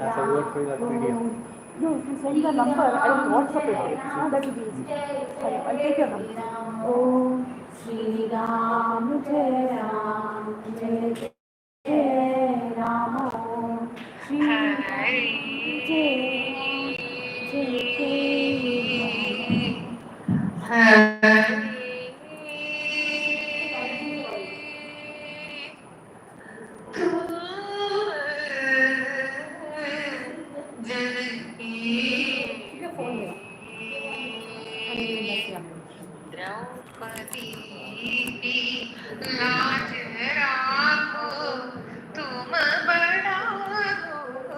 As a word for that video. No, if you send the number, I will WhatsApp it. That will be easy. I'll take your number. Om Shri Ram Jai Ram Jai Jai Ram Om Shri Ram Jai Ram Jai Jai Ram Draupadi की लाज राखो तुम बड़ा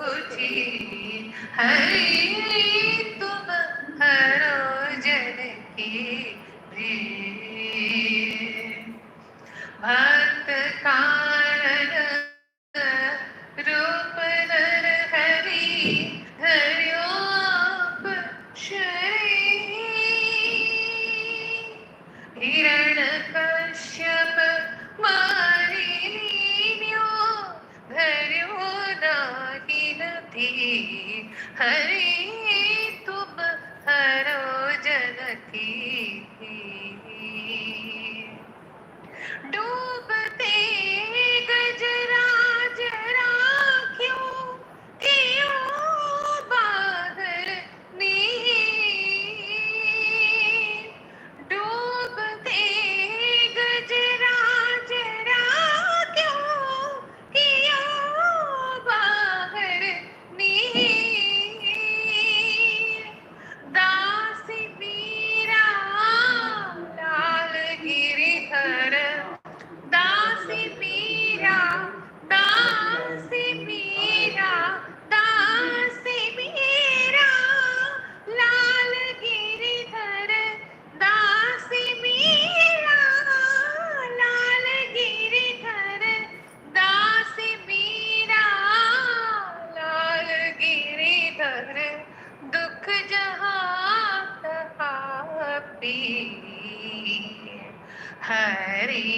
ऊंची हरि तुम हरो जन की भीड़ भक्त कारण रूप नर हरि हरिओप शरीर हिरण कश्यप मारी लीन्यो धर्यो दाहिन थी हरि तुम हरो जन की डूबते गजराज राख्यो कियो बाहर नीर डूबते गजराज राख्यो कियो बाहर नीर दासी मीरा लाल गिरिधर दासी मीरा दासी मीरा दासी मीरा लाल गिरिधर दासी मीरा लाल गिरिधर दासी मीरा लाल गिरिधर दुख जहाँ तहापी हरि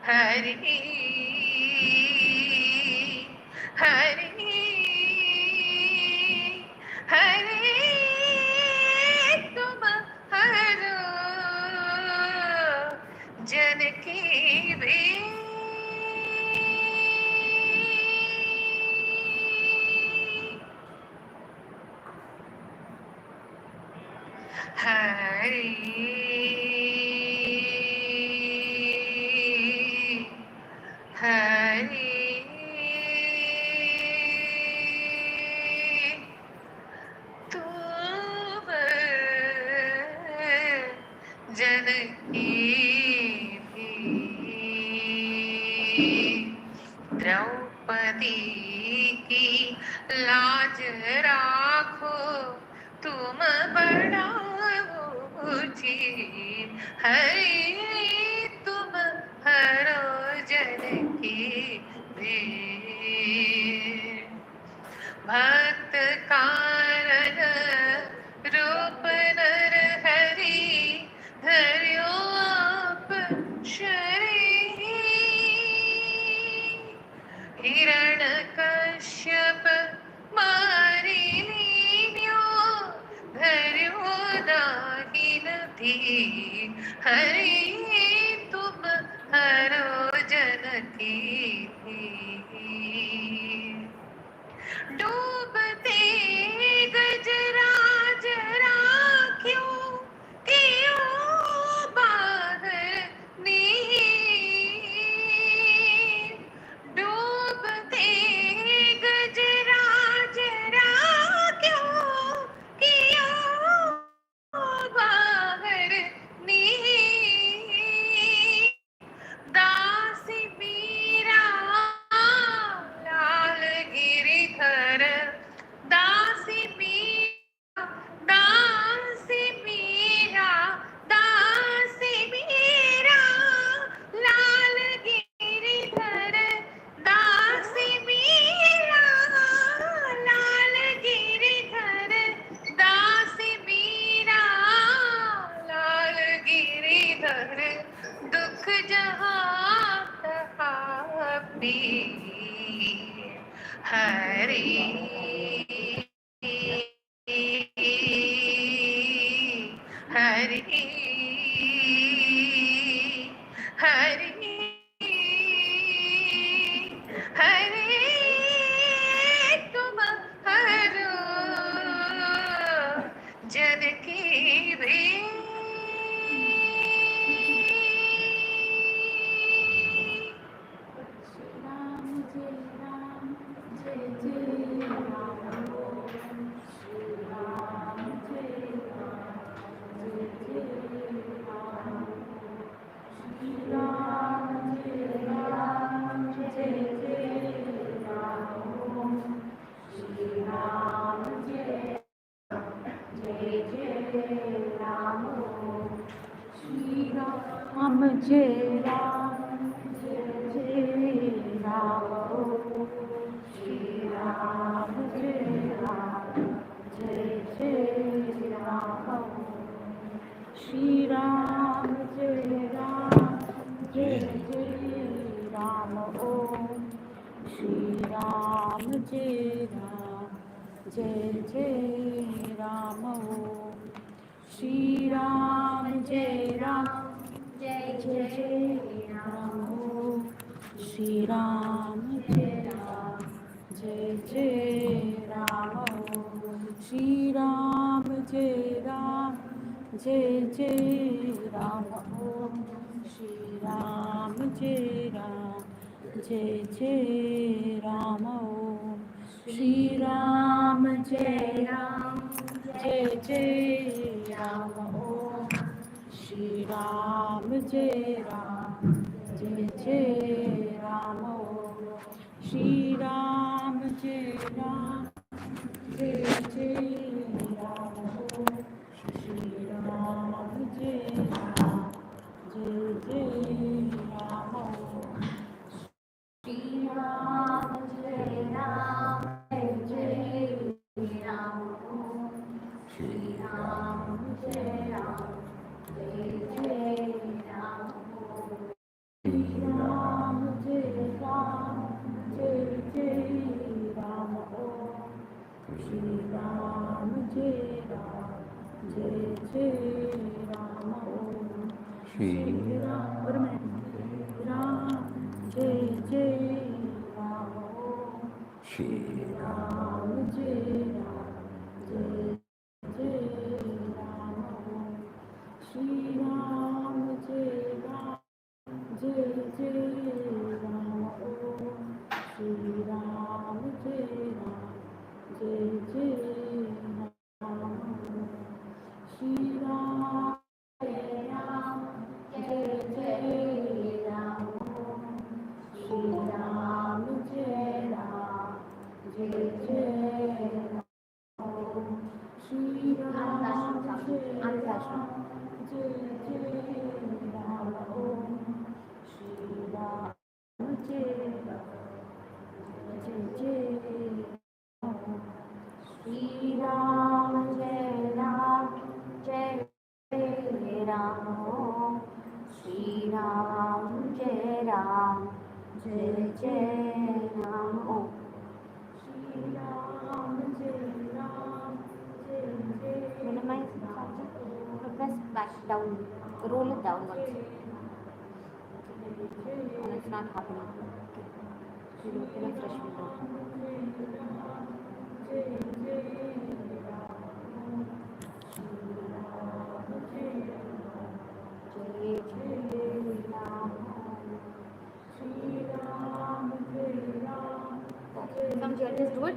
हरि हरि हरि तुम हरो जन की भी हरि हरि तुम जन की भी द्रौपदी की लाज राखो तुम बड़ा ऊंची हरि तुम हरो जन की भीड़ भक्त कारण रूप नर हरि हरिओप शरीर हिरण कश्यप मारी लीन्यो धर्यो दाहिन थी हरि तुम हरो जन की डूबते गजराज राख्यो कियो बाहर नीर डूबते गजराज राख्यो कियो बाहर नीर दासी मीरा लाल गिरिधर वीर हरे हरे हरे हरे तुम हरो जन की रे राम जय राम जय जय राम श्री राम जय राम जय जय राम श्री राम जय राम जय जय राम ओम श्री राम जय राम जय जय राम ओम श्री राम जय राम जय जय राम ओम श्री राम जय राम जय जय राम ओम श्री राम जय राम जय जय राम ओम श्री राम जय राम जय जय राम ओम श्री राम जय राम जय जय राम ओम श्री राम जय राम जय जय राम ओम श्री राम जय राम जय जय राम ओम श्री राम जय राम जय जय राम ओम श्री राम जय राम जय जय राम ओम श्री राम जय राम जय जय राम ओम श्री राम जय राम जय जय राम ओम श्री राम जय राम जय जय राम ओम श्री राम ഒരു മിനിറ്റ് राम जय जय राम ओम श्री राम जय राम जय जय राम ओम श्री राम जय राम जय जय राम ओम श्री राम जय राम जय जय राम ओम श्री राम जय राम जय जय राम ओम श्री राम जय राम जय जय राम ओम श्री राम जय राम जय जय राम ओम श्री राम जय जय जय राम श्री राम जय राम जय जय राम ओम श्री राम जय राम जय जय राम ओम श्री राम जय राम जय जय Minimize the press back down, roll it downwards, and it's not happening. You open a fresh window. जय जय राम श्री राम जय Ram Come, just do it.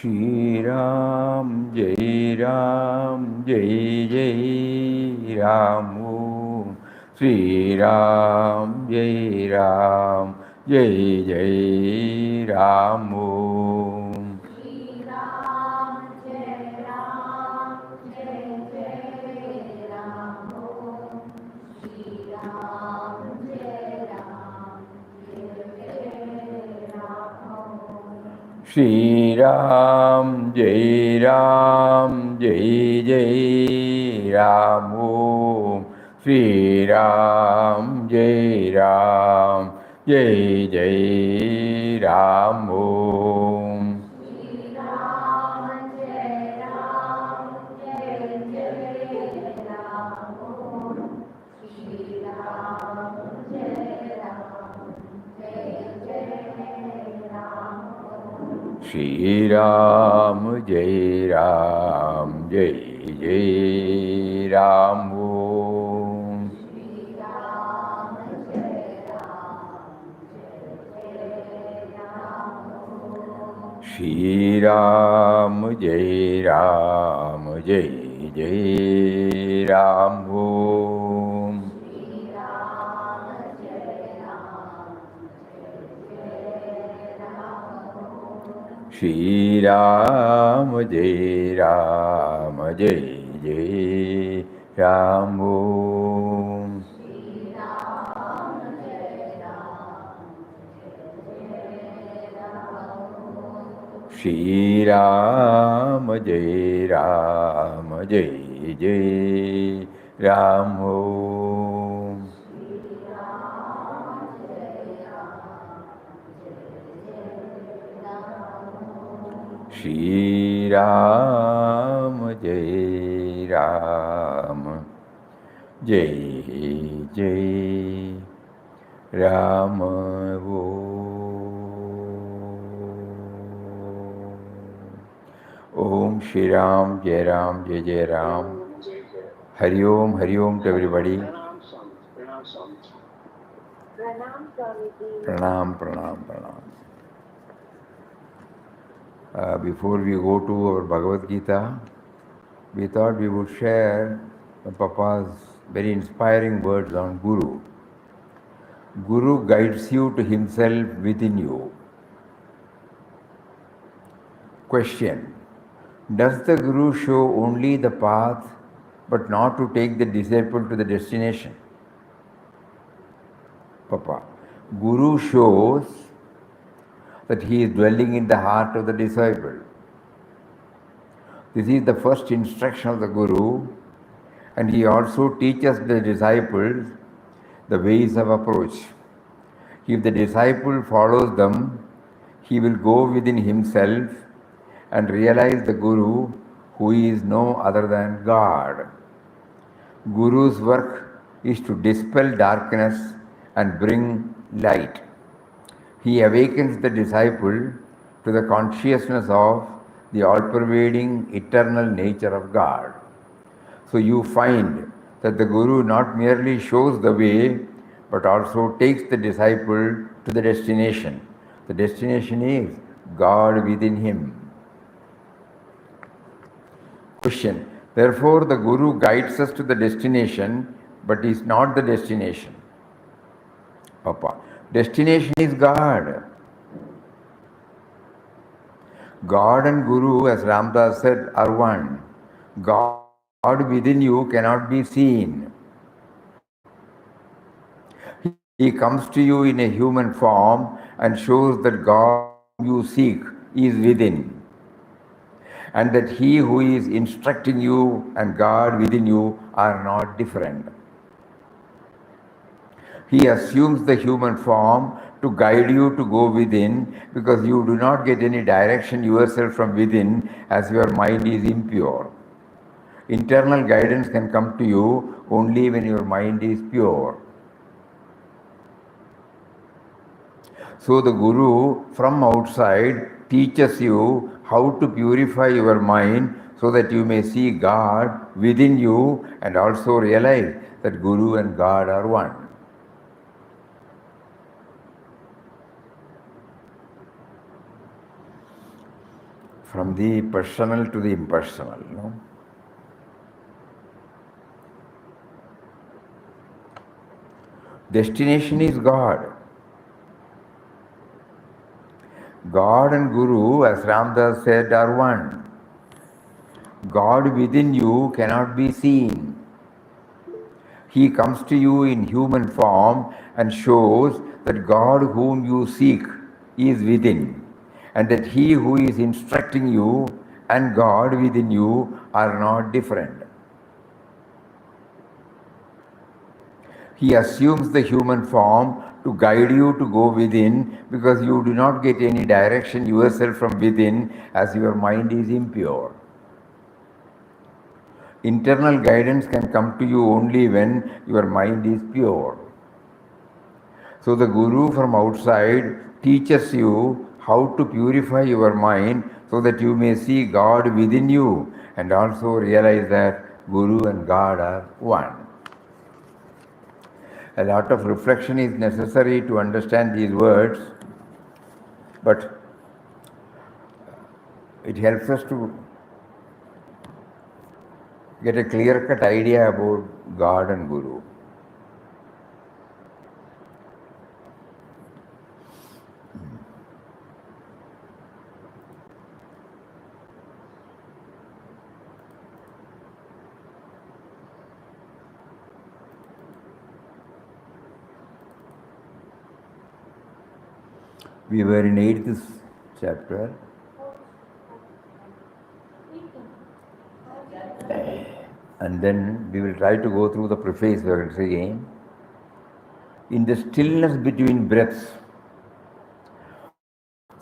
Shri Ram, Jai Ram, Jai Jai Ram. Om Shri Ram, Jai Ram, Jai Jai Ram. Om Shri Ram, Jai Ram, Jai Jai Ram. Om Shri Ram, Jai Ram, Jai Jai Ram. Om Shri Ram, Jai Ram, Jai Jai Ram. Om Shri Ram, Jai Ram, Jai Jai Ram. Om Shri Ram, Jai Ram, Jai Jai Ram. Om Shri Ram, Jai Ram, Jai Jai Ram. Om Shri Ram, Jai Ram, Jai Jai Ram. Om Shri Ram, Jai Ram, Jai Jai Ram. Hari Om to everybody. Pranam, pranam, pranam. Before we go to our Bhagavad Gita, we thought we would share Papa's very inspiring words on Guru. Guru guides you to himself within you. Question: does the Guru show only the path but not to take the disciple to the destination? Papa: Guru shows that he is dwelling in the heart of the disciple. This is the first instruction of the Guru, and he also teaches the disciples the ways of approach. If the disciple follows them, he will go within himself and realize the Guru, who is no other than God. Guru's work is to dispel darkness and bring light. He awakens the disciple to the consciousness of the all-pervading eternal nature of God. So you find that the Guru not merely shows the way, but also takes the disciple to the destination. The destination is God within him. Question: therefore the Guru guides us to the destination, but is not the destination. Papa: destination is God. God and Guru, as Ramdas said, are one. God within you cannot be seen. He comes to you in a human form and shows that God you seek is within, and that he who is instructing you and God within you are not different. He assumes the human form to guide you to go within, because you do not get any direction yourself from within, as your mind is impure. Internal guidance can come to you only when your mind is pure. So the Guru from outside teaches you how to purify your mind so that you may see God within you and also realize that Guru and God are one. from the personal to the impersonal. Destination is God. God and Guru, as Ramdas said, are one. God within you cannot be seen. He comes to you in human form and shows that God whom you seek is within, and that He who is instructing you and God within you are not different. He assumes the human form to guide you to go within, because you do not get any direction yourself from within, as your mind is impure. Internal guidance can come to you only when your mind is pure. So the Guru from outside teaches you how to purify your mind so that you may see God within you and also realize that Guru and God are one. A lot of reflection is necessary to understand these words, but it helps us to get a clear-cut idea about God and Guru. We were in 8th chapter, and then we will try to go through the preface once again. In the stillness between breaths,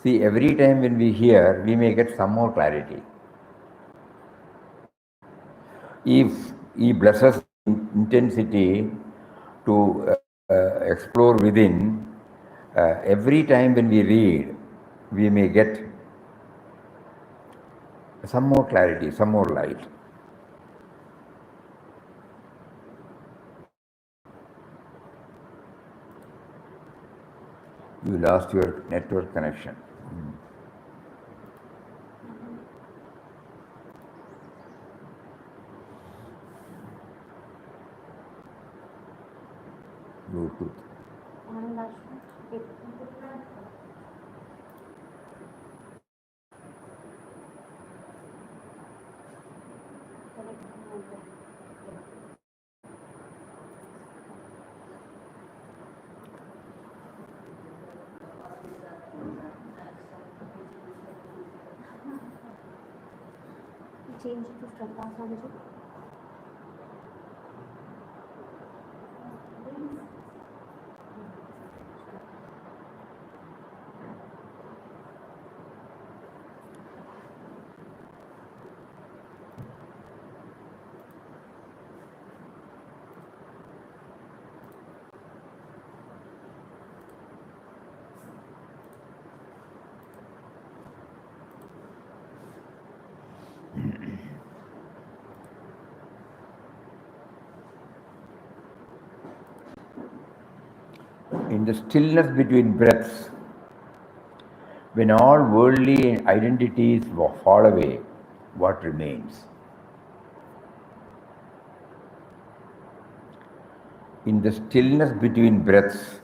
see, every time when we hear, we may get some more clarity. If He blesses intensity to explore within, every time when we read, we may get some more clarity, some more light. You lost your network connection. Bluetooth. Change it to Shraddha Swamiji. In the stillness between breaths, when all worldly identities fall away, what remains? In the stillness between breaths,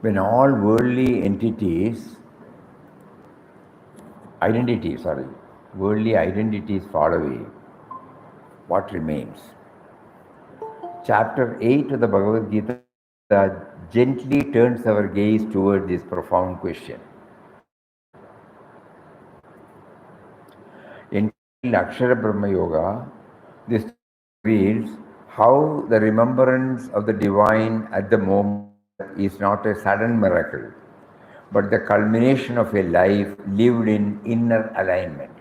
when all worldly worldly identities fall away, what remains? Chapter 8 of the Bhagavad Gita gently turns our gaze toward this profound question. In Akshara Brahma Yoga, this reveals how the remembrance of the divine at the moment is not a sudden miracle, but the culmination of a life lived in inner alignment.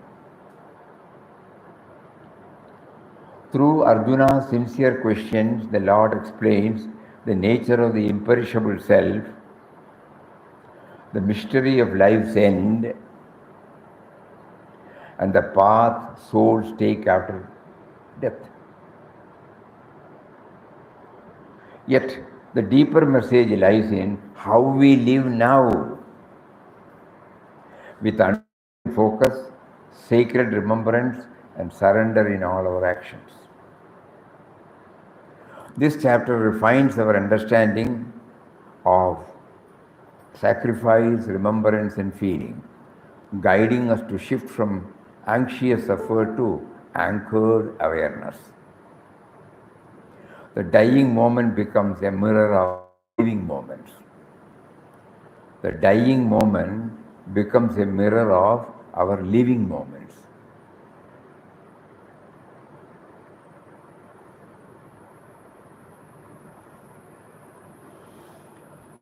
Through Arjuna's sincere questions, the Lord explains the nature of the imperishable self, the mystery of life's end, and the path souls take after death. Yet, The deeper message lies in how we live now with unwavering focus, sacred remembrance, and surrender in all our actions. This chapter refines our understanding of sacrifice, remembrance, and feeling, guiding us to shift from anxious effort to anchored awareness. The dying moment becomes a mirror of living moments. The dying moment becomes a mirror of our living moments.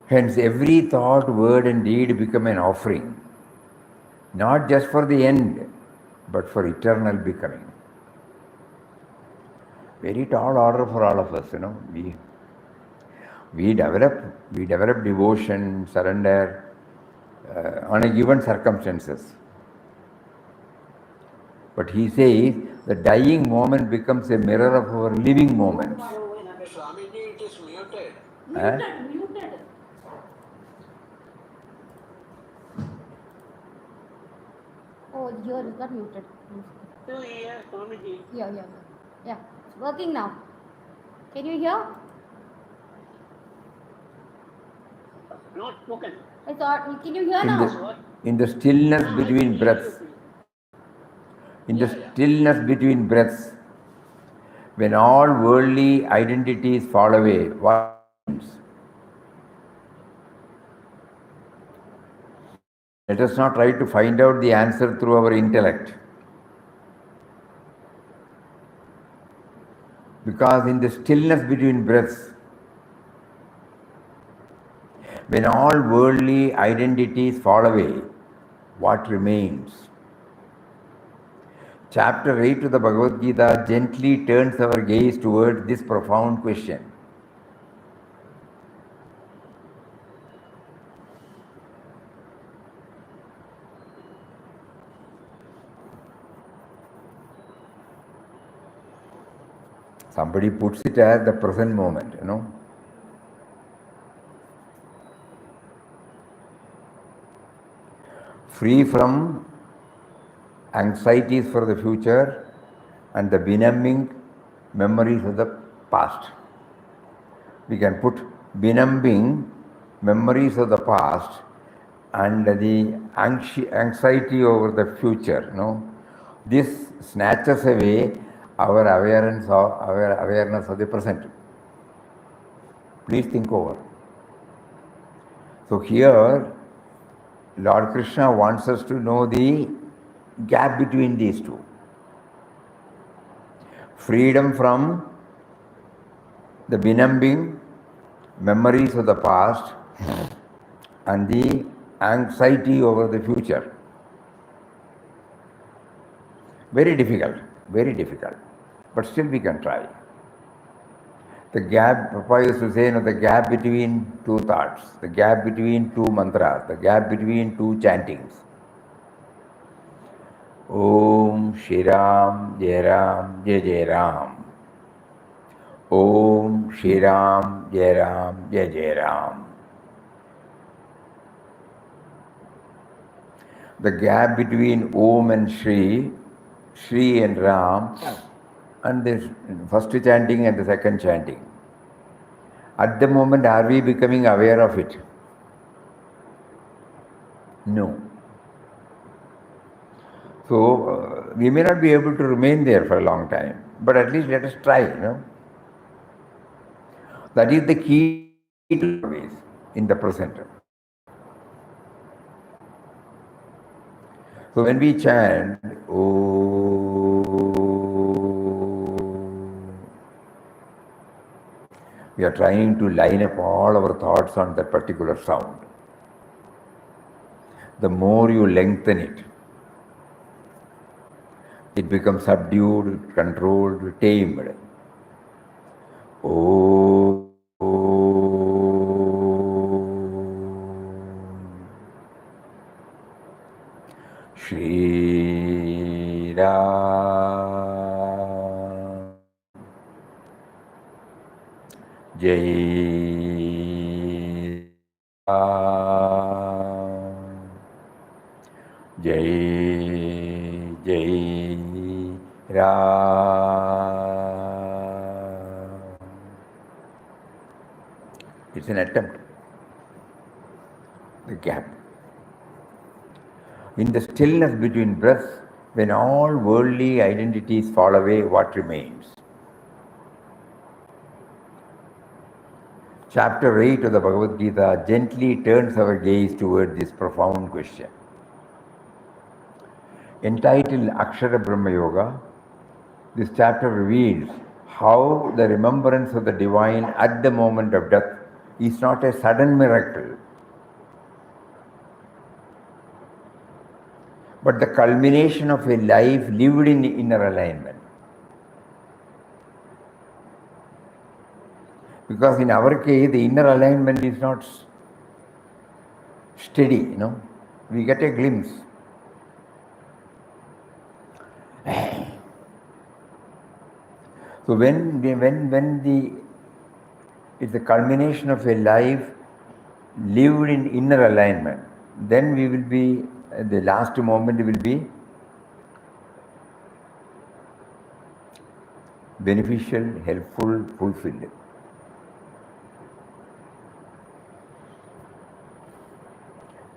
Hence, every thought, word, and deed become an offering, not just for the end, but for eternal becoming. Very tall order for all of us, We develop devotion, surrender on a given circumstances. But he says the dying moment becomes a mirror of our living moments. Swamiji, it is muted. Muted. Oh, here is got muted. No, yeah, Swamiji. Yeah. Yeah, it's working now. Can you hear? Not spoken. I thought, can you hear now? In the stillness between breaths, between breaths, when all worldly identities fall away, what happens? Let us not try to find out the answer through our intellect. Because in the stillness between breaths, when all worldly identities fall away, what remains? Chapter 8 of the Bhagavad Gita gently turns our gaze towards this profound question. Somebody puts it as the present moment, Free from anxieties for the future and the benumbing memories of the past. We can put benumbing memories of the past and the anxiety over the future. This snatches away our awareness of the present. Please think over. So here, Lord Krishna wants us to know the gap between these two. Freedom from the benumbing memories of the past and the anxiety over the future. Very difficult, but still we can try. The gap, Papa used to say, the gap between two thoughts, the gap between two mantras, the gap between two chantings. Om Shri Ram, Jai Ram. Om Shri Ram, Jai Ram. The gap between Om and Shri and Ram, and the first chanting and the second chanting. At the moment, are we becoming aware of it? No. So, we may not be able to remain there for a long time, but at least let us try, That is the key to always in the present. So when we chant, we are trying to line up all our thoughts on that particular sound. The more you lengthen it, it becomes subdued, controlled, tamed. Shri Ram Jai Ram. Jai Jai Ram. It's an attempt, the gap. In the stillness between breaths, when all worldly identities fall away, what remains? Chapter 8 of the Bhagavad Gita gently turns our gaze toward this profound question. Entitled Akshara Brahma Yoga, this chapter reveals how the remembrance of the divine at the moment of death is not a sudden miracle, but the culmination of a life lived in inner alignment. Because in our case, the inner alignment is not steady, We get a glimpse. So it's the culmination of a life lived in inner alignment, then we will be, the last moment will be beneficial, helpful, fulfilled.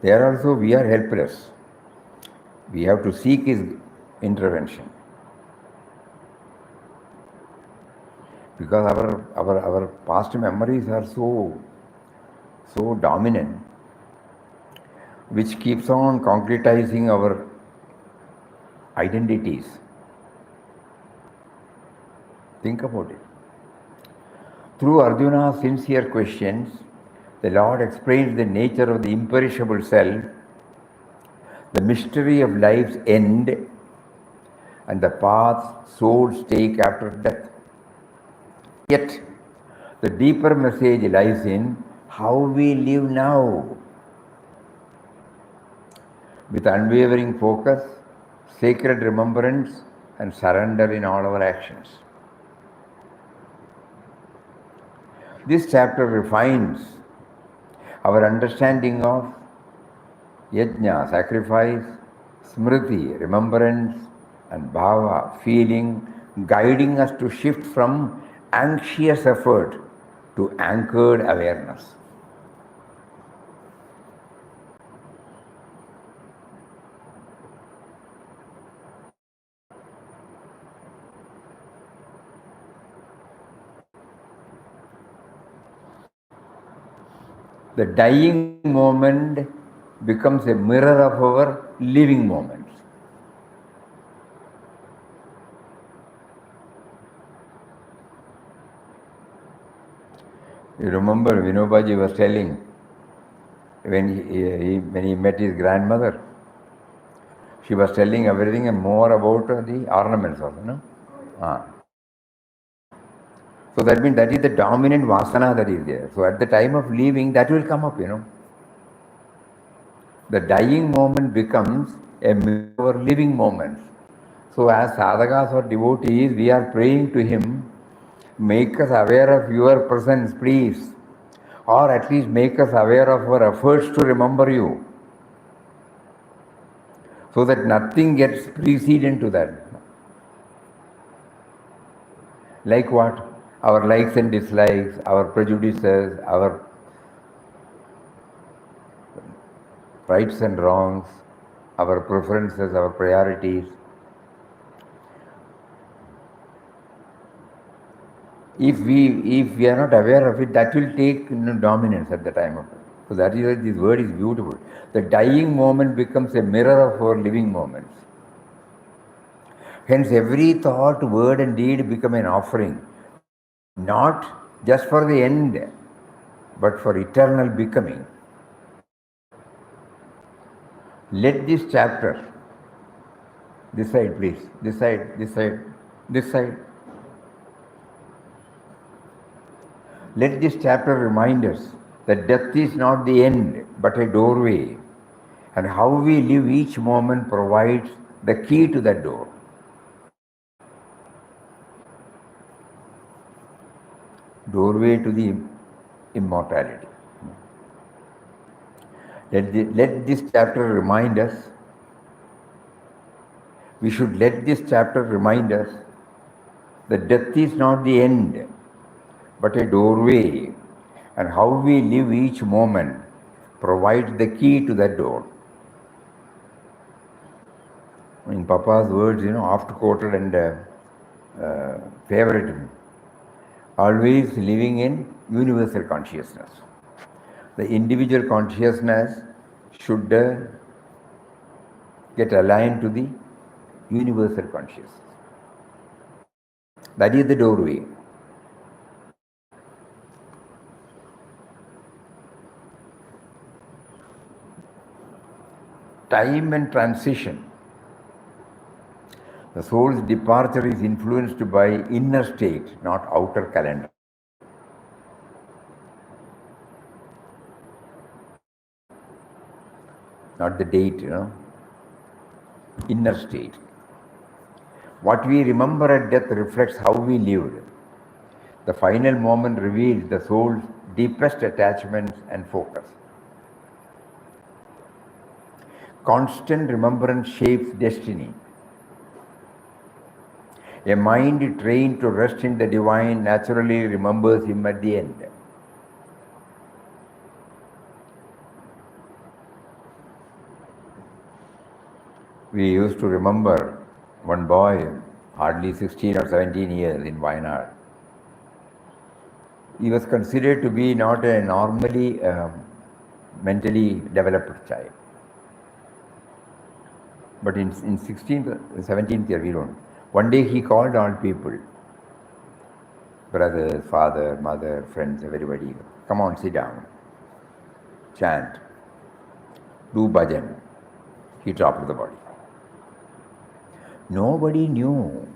There also we are helpless. We have to seek His intervention. Because our past memories are so dominant, which keeps on concretizing our identities. Think about it. Through Arjuna's sincere questions, the Lord explains the nature of the imperishable self, the mystery of life's end, and the path souls take after death. Yet, the deeper message lies in how we live now, with unwavering focus, sacred remembrance, and surrender in all our actions. This chapter refines our understanding of yajna, sacrifice, smriti, remembrance, and bhava, feeling, guiding us to shift from anxious effort to anchored awareness. The dying moment becomes a mirror of our living moments. You remember Vinobaji was telling when he met his grandmother, she was telling everything and more about the ornaments also, no? So that means that is the dominant vasana that is there. So at the time of leaving, that will come up, The dying moment becomes a mirror of our living moments. So as sadhakas or devotees, we are praying to him, make us aware of your presence, please. Or at least make us aware of our efforts to remember you. So that nothing gets precedent to that. Like what? Our likes and dislikes, our prejudices, our rights and wrongs, our preferences, our priorities. If we are not aware of it, that will take dominance at the time of it. So that is why this word is beautiful. The dying moment becomes a mirror of our living moments. Hence every thought, word and deed become an offering, not just for the end, but for eternal becoming. Let this chapter, this side please, this side, this side, this side. Let this chapter remind us that death is not the end, but a doorway, and how we live each moment provides the key to that door. doorway to the immortality. Let this chapter remind us, we should let this chapter remind us that death is not the end, but a doorway, and how we live each moment provides the key to that door. In Papa's words, oft quoted and favorite, always living in universal consciousness. The individual consciousness should get aligned to the universal consciousness. That is the doorway. Time and transition. The soul's departure is influenced by inner state, not outer calendar. Not the date, inner state. What we remember at death reflects how we lived. The final moment reveals the soul's deepest attachments and focus. Constant remembrance shapes destiny. A mind trained to rest in the divine naturally remembers him at the end. We used to remember one boy, hardly 16 or 17 years, in Wayanad. He was considered to be not a normally mentally developed child. But in 16th, 17th year, we don't. One day he called all people, brothers, father, mother, friends, everybody, come on, sit down, chant, do bhajan. He dropped the body. Nobody knew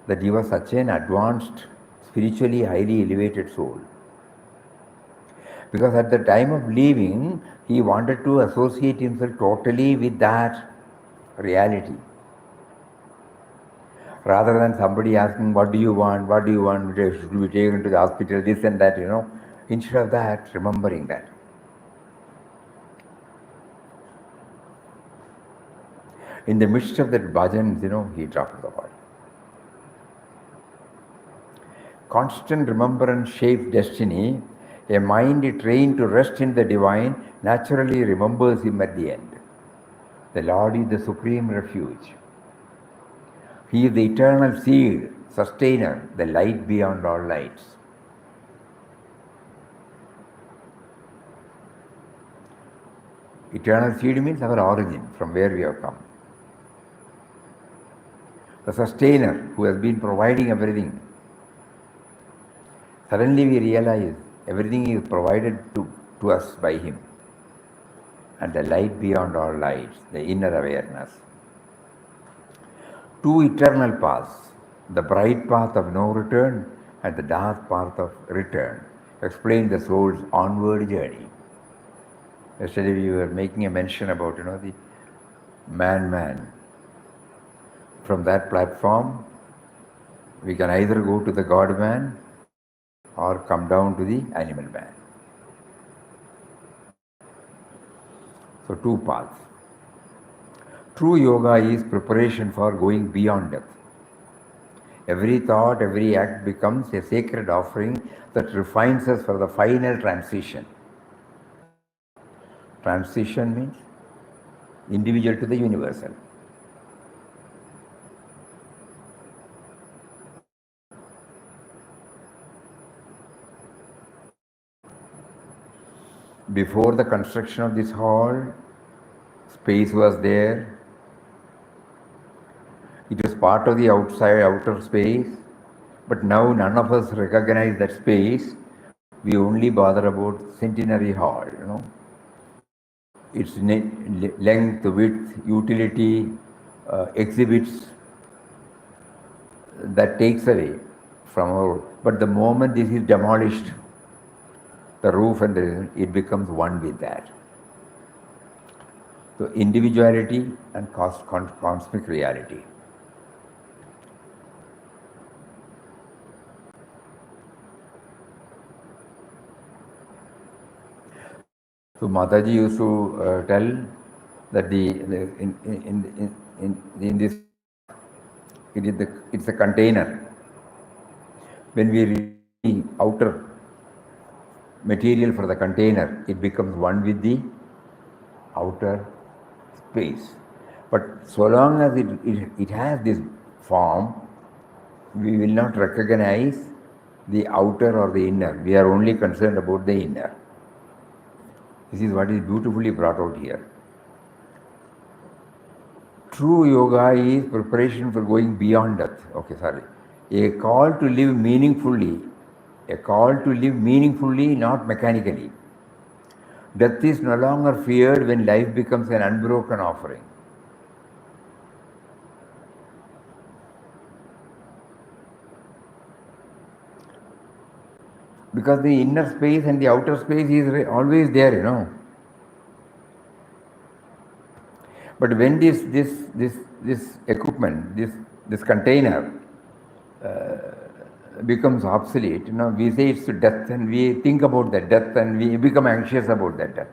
that he was such an advanced, spiritually highly elevated soul. Because at the time of leaving, he wanted to associate himself totally with that reality. Rather than somebody asking, what do you want, should we take him to the hospital, this and that, Instead of that, remembering that. In the midst of that bhajan, he dropped the body. Constant remembrance shapes destiny. A mind trained to rest in the divine naturally remembers him at the end. The Lord is the supreme refuge. He is the eternal seed, sustainer, the light beyond all lights. Eternal seed means our origin, from where we have come. The sustainer who has been providing everything. Suddenly we realize everything is provided to us by him. And the light beyond all lights, the inner awareness. Two eternal paths, the bright path of no return and the dark path of return, explain the soul's onward journey. Yesterday we were making a mention about, the man. From that platform, we can either go to the God man or come down to the animal man. So two paths. True yoga is preparation for going beyond death. Every thought, every act becomes a sacred offering that refines us for the final transition. Transition means individual to the universal. Before the construction of this hall, space was there. It was part of the outer space, but now none of us recognize that space. We only bother about centenary hall, Its length, width, utility, exhibits, that takes away from our. But the moment this is demolished, the roof and it becomes one with that. So individuality and cosmic reality. So Mataji used to tell that in this it's a container. When we remove the outer material for the container, it becomes one with the outer space. But so long as it has this form, we will not recognize the outer or the inner. We are only concerned about the inner. This is what is beautifully brought out here. True yoga is preparation for going beyond death. Okay, sorry. A call to live meaningfully. A call to live meaningfully, not mechanically. Death is no longer feared when life becomes an unbroken offering. Because the inner space and the outer space is always there, you know. But when this equipment, this container becomes obsolete, you know, we say it's death, and we think about that death, and we become anxious about that death.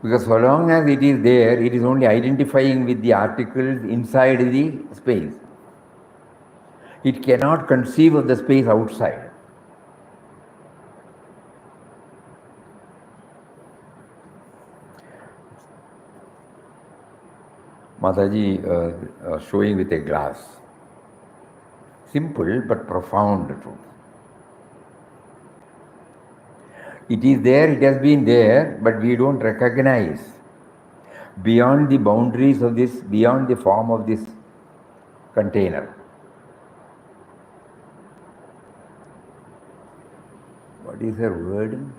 Because so long as it is there, it is only identifying with the articles inside the space. It cannot conceive of the space outside. Mataji showing with a glass. Simple but profound truth. It is there, it has been there, but we don't recognize beyond the boundaries of this, beyond the form of this container. What is her word?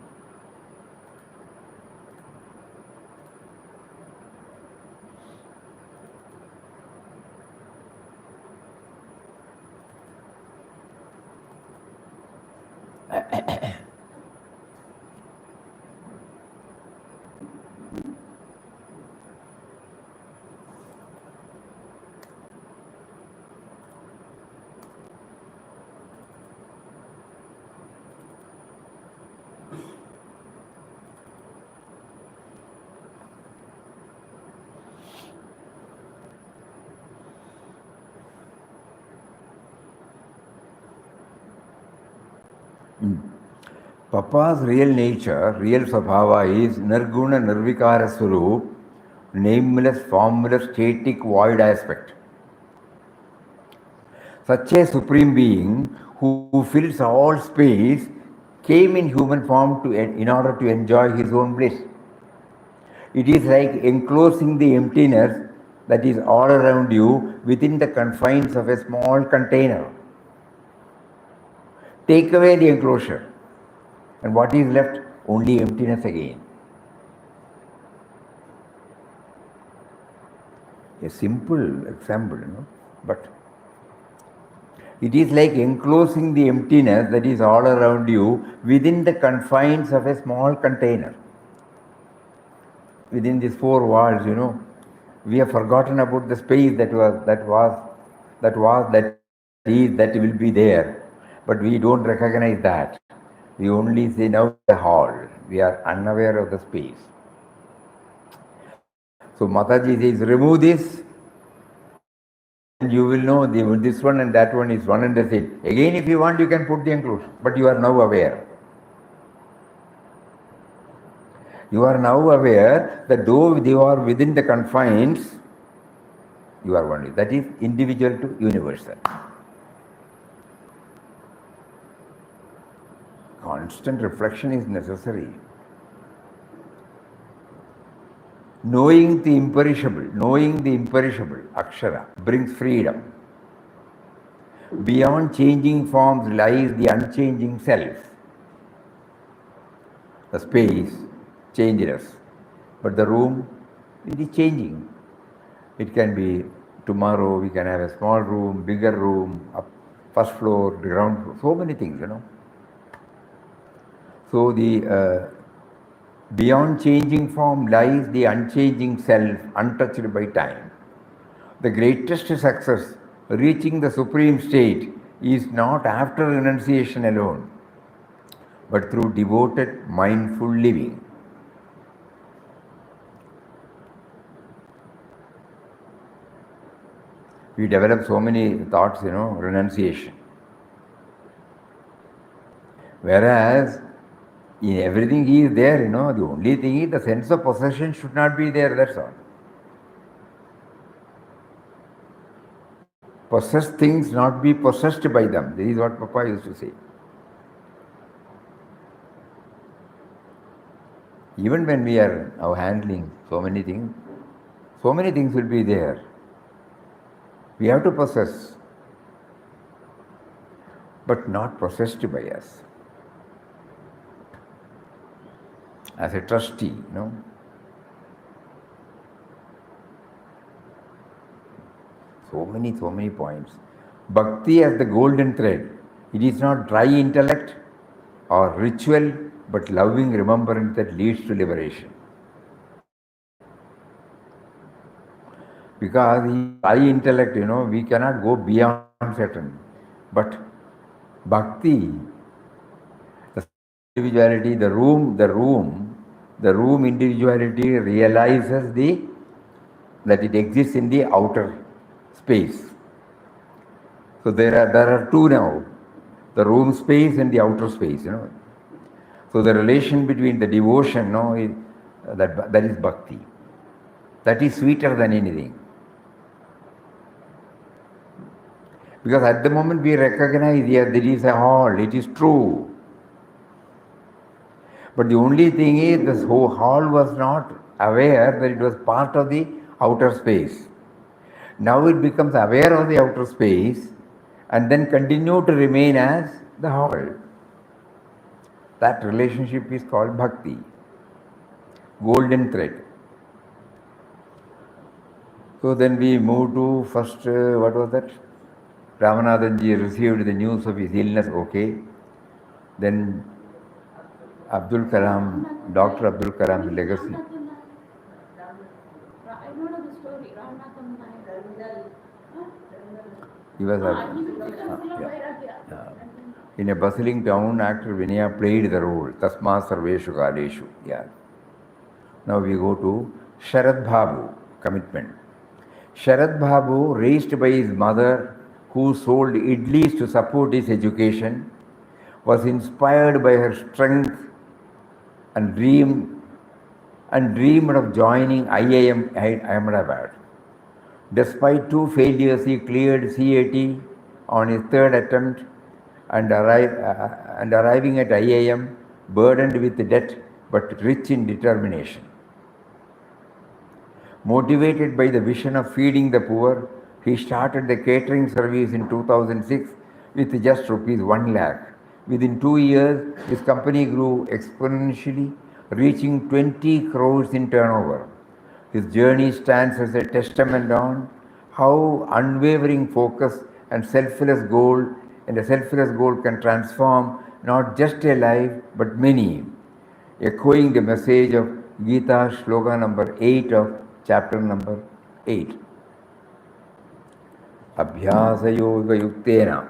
Papa's real nature, real Svabhava is Nirguna Nirvikara Swarup, nameless, formless, static, void aspect. Such a supreme being who fills all space came in human form in order to enjoy his own bliss. It is like enclosing the emptiness that is all around you within the confines of a small container. Take away the enclosure, and what is left? Only emptiness again. A simple example, you know, but it is like enclosing the emptiness that is all around you within the confines of a small container. Within these four walls, you know, we have forgotten about the space that will be there, but we don't recognize that. We only see now the hall. We are unaware of the space. So Mataji says, remove this, and you will know this one and that one is one and the same. Again, if you want, you can put the enclosure, but you are now aware. You are now aware that though you are within the confines, you are only. That is individual to universal. Constant reflection is necessary. Knowing the imperishable, Akshara, brings freedom. Beyond changing forms lies the unchanging self. The space, changeless, but the room, it is changing. It can be tomorrow, we can have a small room, bigger room, up first floor, ground floor, so many things, you know. So the beyond changing form lies the unchanging self, untouched by time. The greatest success, reaching the supreme state, is not after renunciation alone, but through devoted, mindful living. We develop so many thoughts, renunciation. Whereas in everything he is there, the only thing is the sense of possession should not be there, that's all. Possess things, not be possessed by them. This is what Papa used to say. Even when we are now handling so many things will be there. We have to possess, but not possessed by us. As a trustee, So many points. Bhakti as the golden thread. It is not dry intellect or ritual, but loving remembrance that leads to liberation. Because in dry intellect, we cannot go beyond certain. But bhakti, the individuality, the room individuality realizes that it exists in the outer space. So there are two now, the room space and the outer space. So the relation between the devotion, that is bhakti. That is sweeter than anything. Because at the moment we recognize, yes, there is a hall, it is true. But the only thing is, this whole hall was not aware that it was part of the outer space. Now it becomes aware of the outer space and then continue to remain as the hall. That relationship is called bhakti, golden thread. So then we move to first, what was that? Ramanathanji received the news of his illness, okay. Then Dr. Abdul Kalam's legacy. He was in a bustling town, actor Vinaya played the role, Tasma Sarveshu Kaleshu. Yeah. Now we go to Sharad Babu, commitment. Sharad Babu, raised by his mother, who sold idlis to support his education, was inspired by her strength and dreamed of joining IIM Ahmedabad. Despite 2 failures, he cleared CAT on his 3rd attempt and arriving at IIM burdened with debt but rich in determination. Motivated by the vision of feeding the poor, he started the catering service in 2006 with just rupees 1 lakh. Within 2 years, his company grew exponentially, reaching 20 crores in turnover. His journey stands as a testament on how unwavering focus and a selfless goal can transform not just a life but many, echoing the message of Gita Shloka number 8 of chapter number 8. Abhyasa yoga yuktena.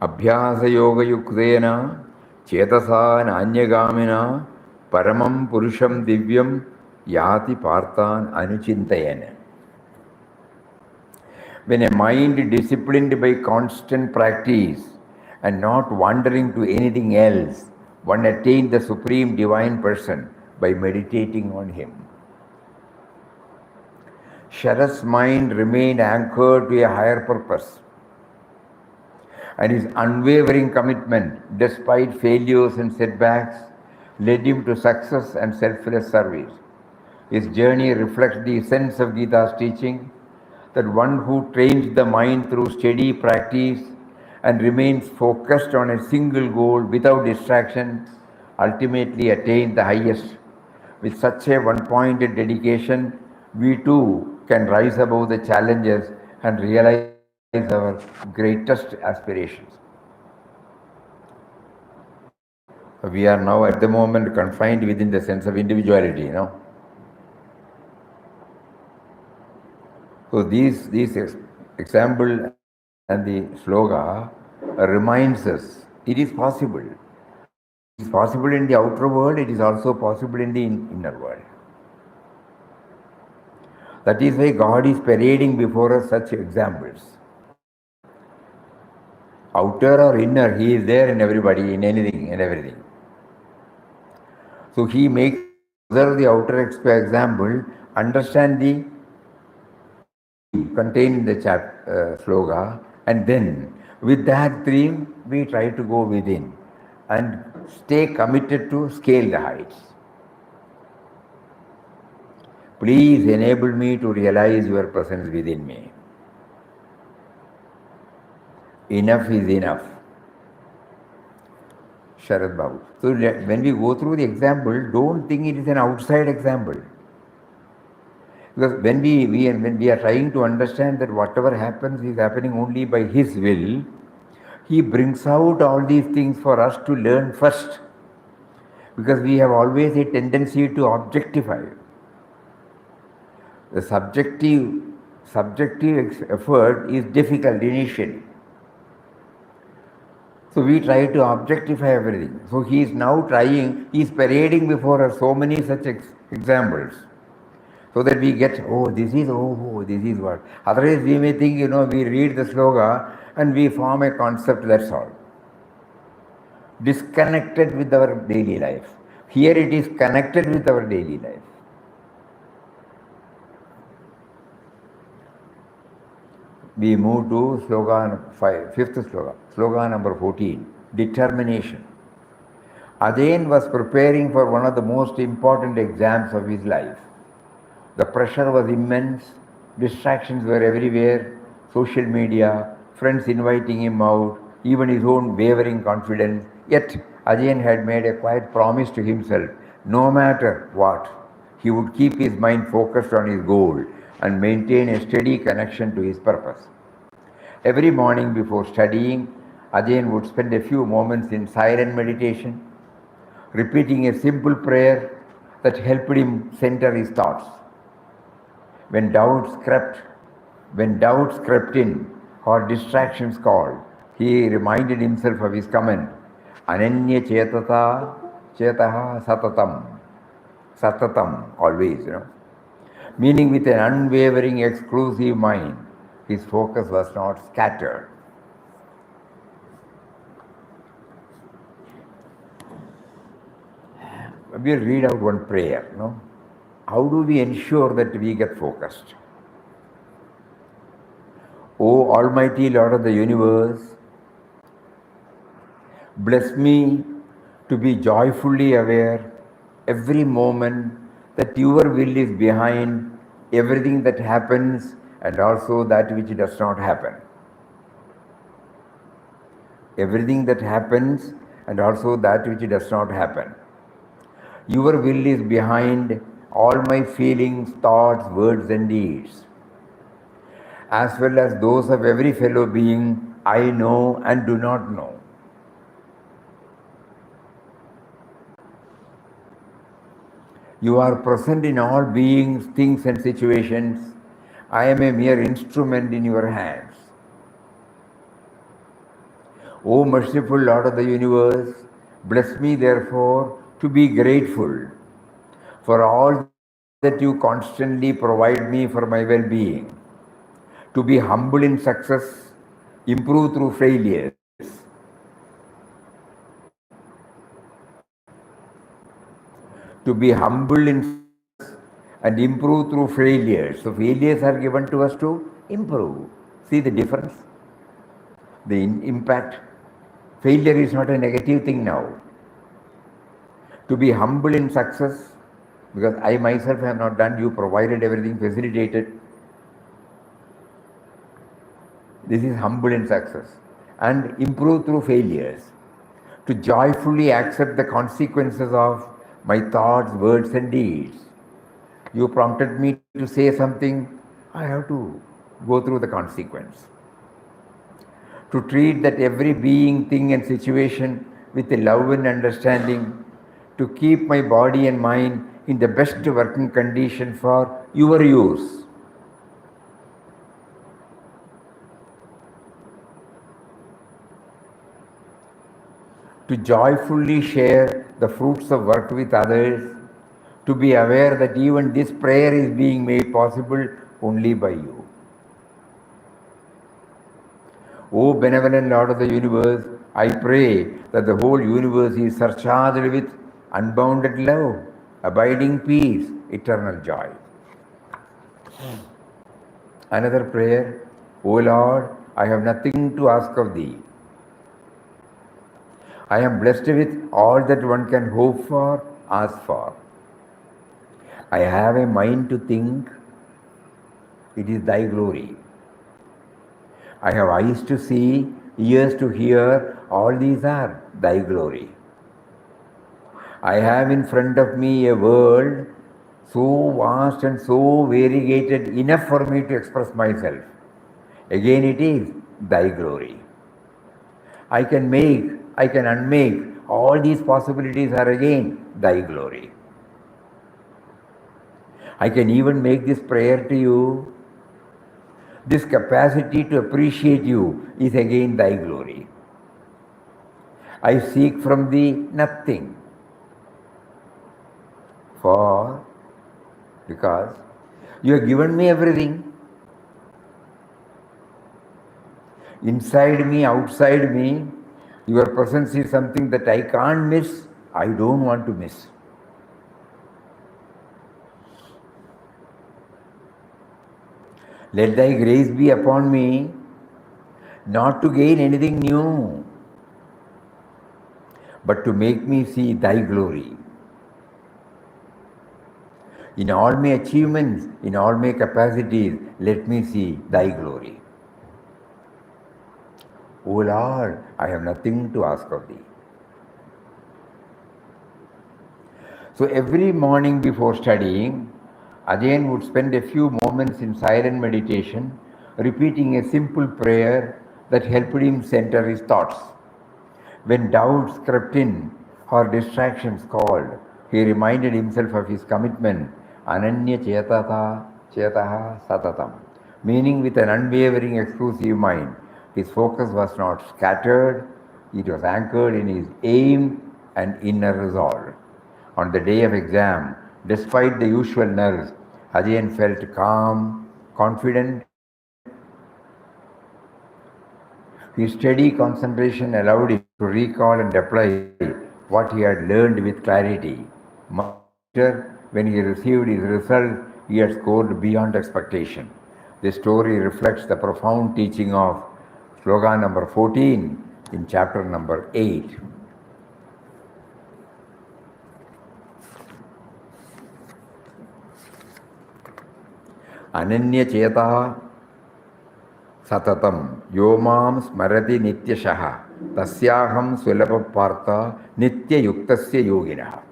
Abhyasa yoga yuktena chetasa nanyagamina paramam purusham divyam yati parthan anuchintayana. When a mind disciplined by constant practice and not wandering to anything else, one attained the supreme divine person by meditating on him. Sharat's mind remained anchored to a higher purpose, and his unwavering commitment, despite failures and setbacks, led him to success and selfless service. His journey reflects the essence of Gita's teaching, that one who trains the mind through steady practice and remains focused on a single goal without distraction ultimately attains the highest. With such a one-pointed dedication, we too can rise above the challenges and realize our greatest aspirations. We are now at the moment confined within the sense of individuality, So these example and the sloga reminds us it is possible. It is possible in the outer world, it is also possible in the inner world. That is why God is parading before us such examples. Outer or inner, He is there in everybody, in anything and everything. So He makes observe the outer example, understand the contained in the sloga, and then with that dream we try to go within and stay committed to scale the heights. Please enable me to realize your presence within me. Enough is enough. Sharad Babu. So when we go through the example, don't think it is an outside example. Because when we are trying to understand that whatever happens is happening only by His will, He brings out all these things for us to learn first. Because we have always a tendency to objectify. The subjective effort is difficult initially. So we try to objectify everything. So he is now trying, he is parading before us so many such examples. So that we get, this is what. Otherwise we may think, we read the sloga and we form a concept, that's all. Disconnected with our daily life. Here it is connected with our daily life. We move to fifth sloga, sloga number 14, determination. Ajay was preparing for one of the most important exams of his life. The pressure was immense, distractions were everywhere, social media, friends inviting him out, even his own wavering confidence. Yet Ajay had made a quiet promise to himself, no matter what, he would keep his mind focused on his goal and maintain a steady connection to his purpose. Every morning before studying, Ajay would spend a few moments in silent meditation, repeating a simple prayer that helped him center his thoughts. When doubts crept in or distractions called, he reminded himself of his comment, Ananya chetaha satatam, always, meaning with an unwavering, exclusive mind, his focus was not scattered. We'll read out one prayer, How do we ensure that we get focused? O Almighty Lord of the universe, bless me to be joyfully aware every moment that your will is behind everything that happens and also that which does not happen. Everything that happens and also that which does not happen. Your will is behind all my feelings, thoughts, words and deeds, as well as those of every fellow being I know and do not know. You are present in all beings, things and situations. I am a mere instrument in your hands. O merciful Lord of the universe, bless me therefore to be grateful for all that you constantly provide me for my well-being, to be humble in success, improve through failures, to be humble in success and improve through failures. So failures are given to us to improve. See the difference? The impact. Failure is not a negative thing now. To be humble in success, because I myself have not done, you provided everything, facilitated. This is humble in success. And improve through failures. To joyfully accept the consequences of my thoughts, words and deeds. You prompted me to say something, I have to go through the consequence. To treat that every being, thing and situation with a love and understanding, to keep my body and mind in the best working condition for your use. to joyfully share the fruits of work with others, to be aware that even this prayer is being made possible only by you. O benevolent Lord of the universe, I pray that the whole universe is surcharged with unbounded love, abiding peace, eternal joy. Another prayer, O Lord, I have nothing to ask of thee. I am blessed with all that one can hope for, ask for. I have a mind to think, it is thy glory. I have eyes to see, ears to hear, all these are thy glory. I have in front of me a world so vast and so variegated, enough for me to express myself. Again, it is thy glory. I can make, I can unmake, all these possibilities are again thy glory. I can even make this prayer to you. This capacity to appreciate you is again thy glory. I seek from thee nothing, because you have given me everything. Inside me, outside me, your presence is something that I can't miss, I don't want to miss. Let thy grace be upon me, not to gain anything new, but to make me see thy glory. In all my achievements, in all my capacities, let me see thy glory. O Lord, I have nothing to ask of thee. So every morning before studying, Ajay would spend a few moments in silent meditation, repeating a simple prayer that helped him center his thoughts. When doubts crept in or distractions called, he reminded himself of his commitment, Ananya Chetaha Satatam, meaning with an unwavering exclusive mind. His focus was not scattered, it was anchored in his aim and inner resolve. On the day of exam, despite the usual nerves, Ajayan felt calm, confident. His steady concentration allowed him to recall and apply what he had learned with clarity. Much later, when he received his result, he had scored beyond expectation. This story reflects the profound teaching of slogan number 14 in chapter number 8. Ananya Chetaha Satatam Yomam Smarati Nityashaha Tasyaham Sulabha Partha Nitya Yuktasya Yoginaha.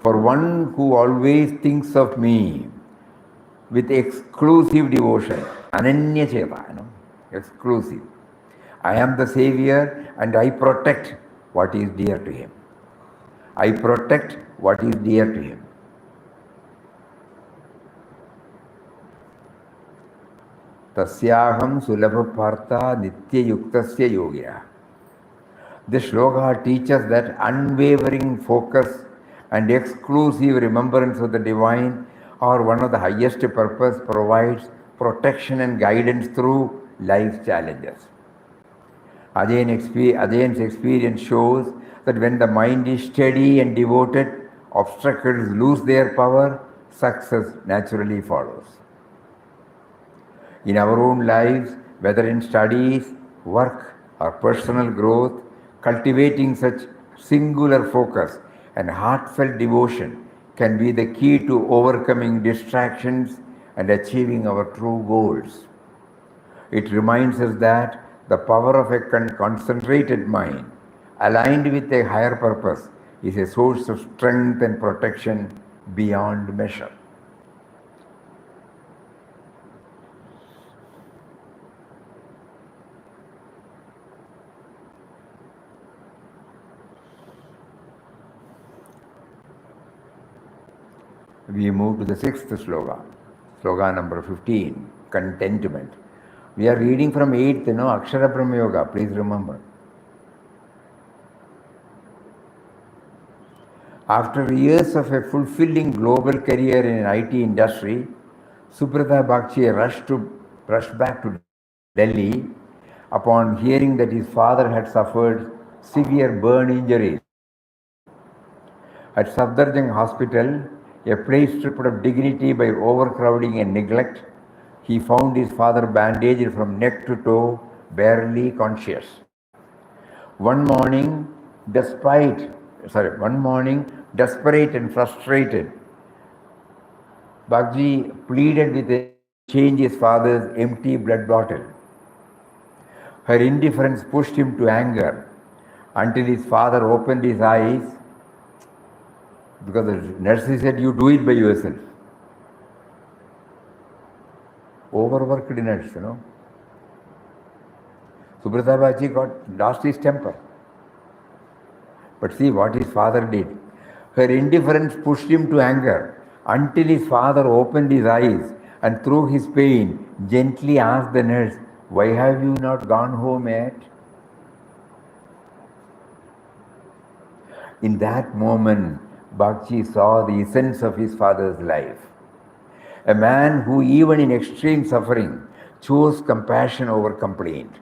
For one who always thinks of me with exclusive devotion, Ananya Cheta, exclusive. I am the Savior and I protect what is dear to him. I protect what is dear to him. Tasyaham Sulabha Partha Nitya Yuktasya Yogya. This shloka teaches that unwavering focus and exclusive remembrance of the divine are one of the highest purpose, provides protection and guidance through life's challenges. Ajayan's experience shows that when the mind is steady and devoted, obstacles lose their power, success naturally follows. In our own lives, whether in studies, work, or personal growth, cultivating such singular focus and heartfelt devotion can be the key to overcoming distractions and achieving our true goals. It reminds us that the power of a concentrated mind, aligned with a higher purpose, is a source of strength and protection beyond measure. We move to the sixth sloka, sloka number 15, contentment. We are reading from 8th, Akshara Brahma Yoga, please remember. After years of a fulfilling global career in an IT industry, Subrata Bakshi rushed back to Delhi upon hearing that his father had suffered severe burn injuries. At Safdarjung Hospital, a place stripped of dignity by overcrowding and neglect, he found his father bandaged from neck to toe, barely conscious. One morning, desperate and frustrated, Bagji pleaded with him to change his father's empty blood bottle. Her indifference pushed him to anger until his father opened his eyes because the nurse said, "You do it by yourself." Overworked nurse, Subrata Bachi lost his temper. But see what his father did. Her indifference pushed him to anger until his father opened his eyes and through his pain gently asked the nurse, "Why have you not gone home yet?" In that moment, Bakshi saw the essence of his father's life. A man who, even in extreme suffering, chose compassion over complaint.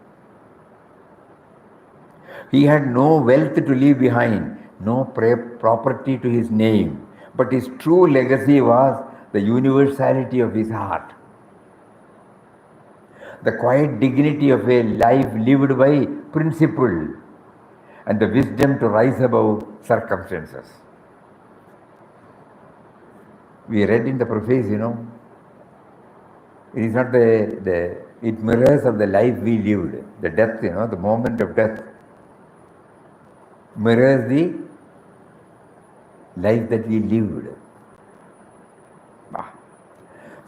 He had no wealth to leave behind, no property to his name, but his true legacy was the universality of his heart, the quiet dignity of a life lived by principle, and the wisdom to rise above circumstances. We read in the preface, it is not it mirrors of the life we lived, the death, the moment of death mirrors the life that we lived.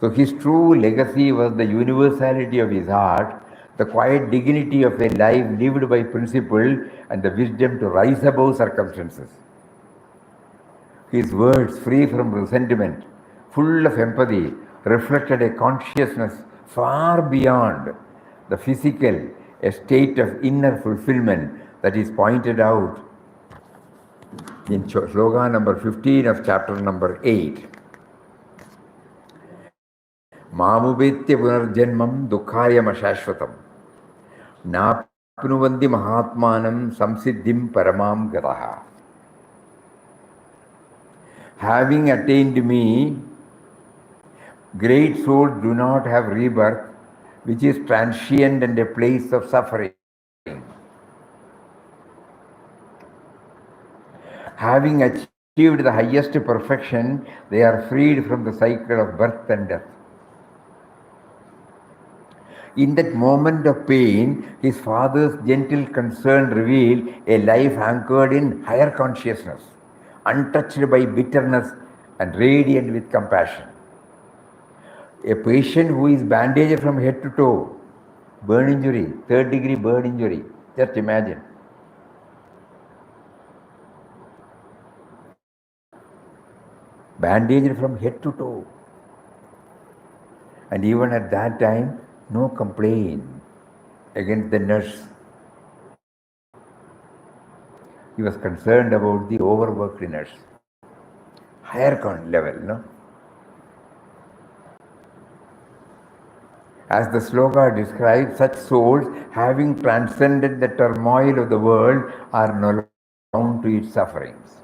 So his true legacy was the universality of his heart, the quiet dignity of a life lived by principle, and the wisdom to rise above circumstances. His words, free from resentment, full of empathy, reflected a consciousness far beyond the physical, a state of inner fulfillment that is pointed out in slogan number 15 of chapter number 8. Mamubetya punarjanmam dukkhayam ashashvatam napnuvandi mahatmanam samsiddhim paramam gataha. Having attained me, great souls do not have rebirth, which is transient and a place of suffering. Having achieved the highest perfection, they are freed from the cycle of birth and death. In that moment of pain, his father's gentle concern revealed a life anchored in higher consciousness, untouched by bitterness and radiant with compassion. A patient who is bandaged from head to toe, burn injury, 3rd degree burn injury, just imagine. Bandaged from head to toe. And even at that time, no complaint against the nurse. He was concerned about the overworked nurse. Higher level, As the sloka describes, such souls, having transcended the turmoil of the world, are no longer bound to its sufferings.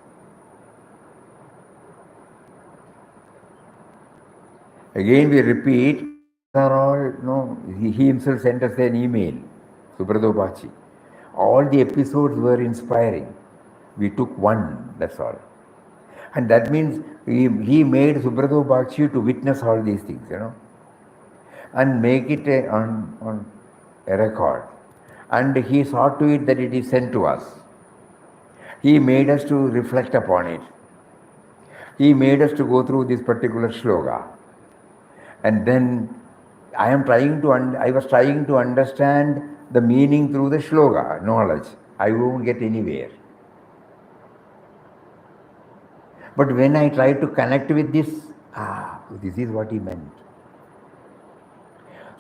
Again we repeat, he himself sent us an email, Subrata Bachi. All the episodes were inspiring. We took one, that's all. And that means he made Subrata Bachi to witness all these things, and make it on a record. And he saw to it that it is sent to us. He made us to reflect upon it. He made us to go through this particular sloka. And then I was trying to understand the meaning through the sloka, knowledge. I won't get anywhere. But when I try to connect with this, this is what he meant.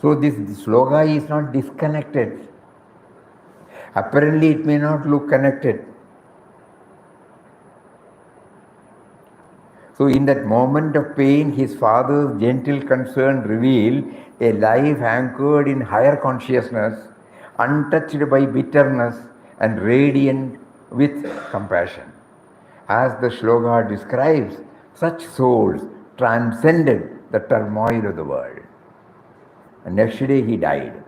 So this sloka is not disconnected. Apparently it may not look connected. So, in that moment of pain, his father's gentle concern revealed a life anchored in higher consciousness, untouched by bitterness, and radiant with compassion. As the shloka describes, such souls transcended the turmoil of the world. And next day he died.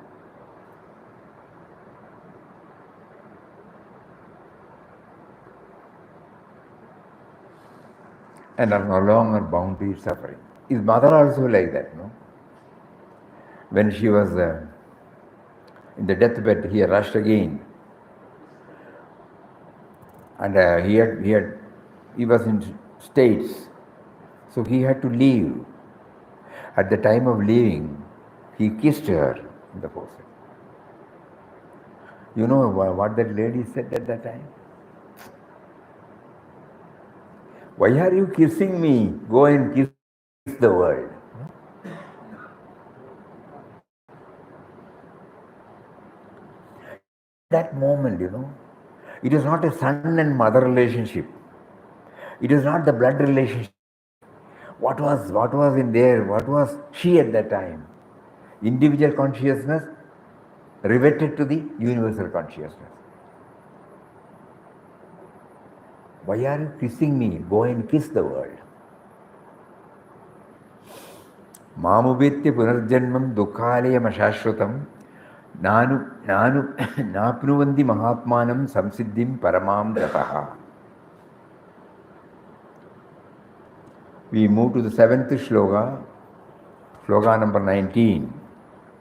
And are no longer bound to its suffering. His mother also like that, no? When she was in the deathbed, he rushed again, and he was in states, so he had to leave. At the time of leaving, he kissed her in the forehead. You know what that lady said at that time? Why are you kissing me? Go and kiss the world. That moment, it is not a son and mother relationship. It is not the blood relationship. What was in there? What was she at that time? Individual consciousness riveted to the universal consciousness. Why are you kissing me? Go and kiss the world. Mamubitya punarjanmam dukhalayam ashashrutam nanu napnuvandi mahatmanam samsiddhim paramam jataha. We move to the seventh shloka, shloka number 19.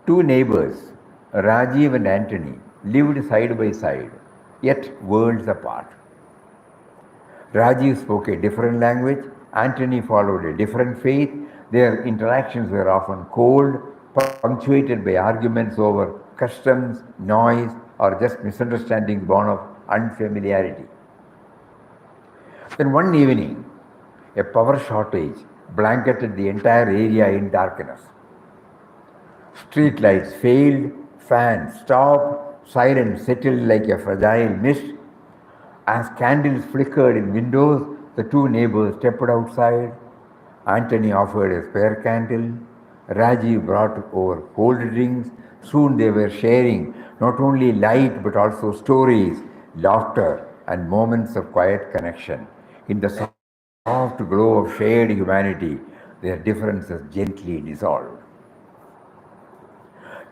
Two neighbors, Rajiv and Antony, lived side by side, yet worlds apart. Rajiv spoke a different language, Antony followed a different faith. Their interactions were often cold, punctuated by arguments over customs, noise, or just misunderstandings born of unfamiliarity. Then one evening, a power shortage blanketed the entire area in darkness. Street lights failed, fans stopped, sirens settled like a fragile mist. As candles flickered in windows, the two neighbors stepped outside. Antony offered a spare candle. Rajiv brought over cold drinks. Soon they were sharing not only light but also stories, laughter, and moments of quiet connection. In the soft glow of shared humanity, their differences gently dissolved.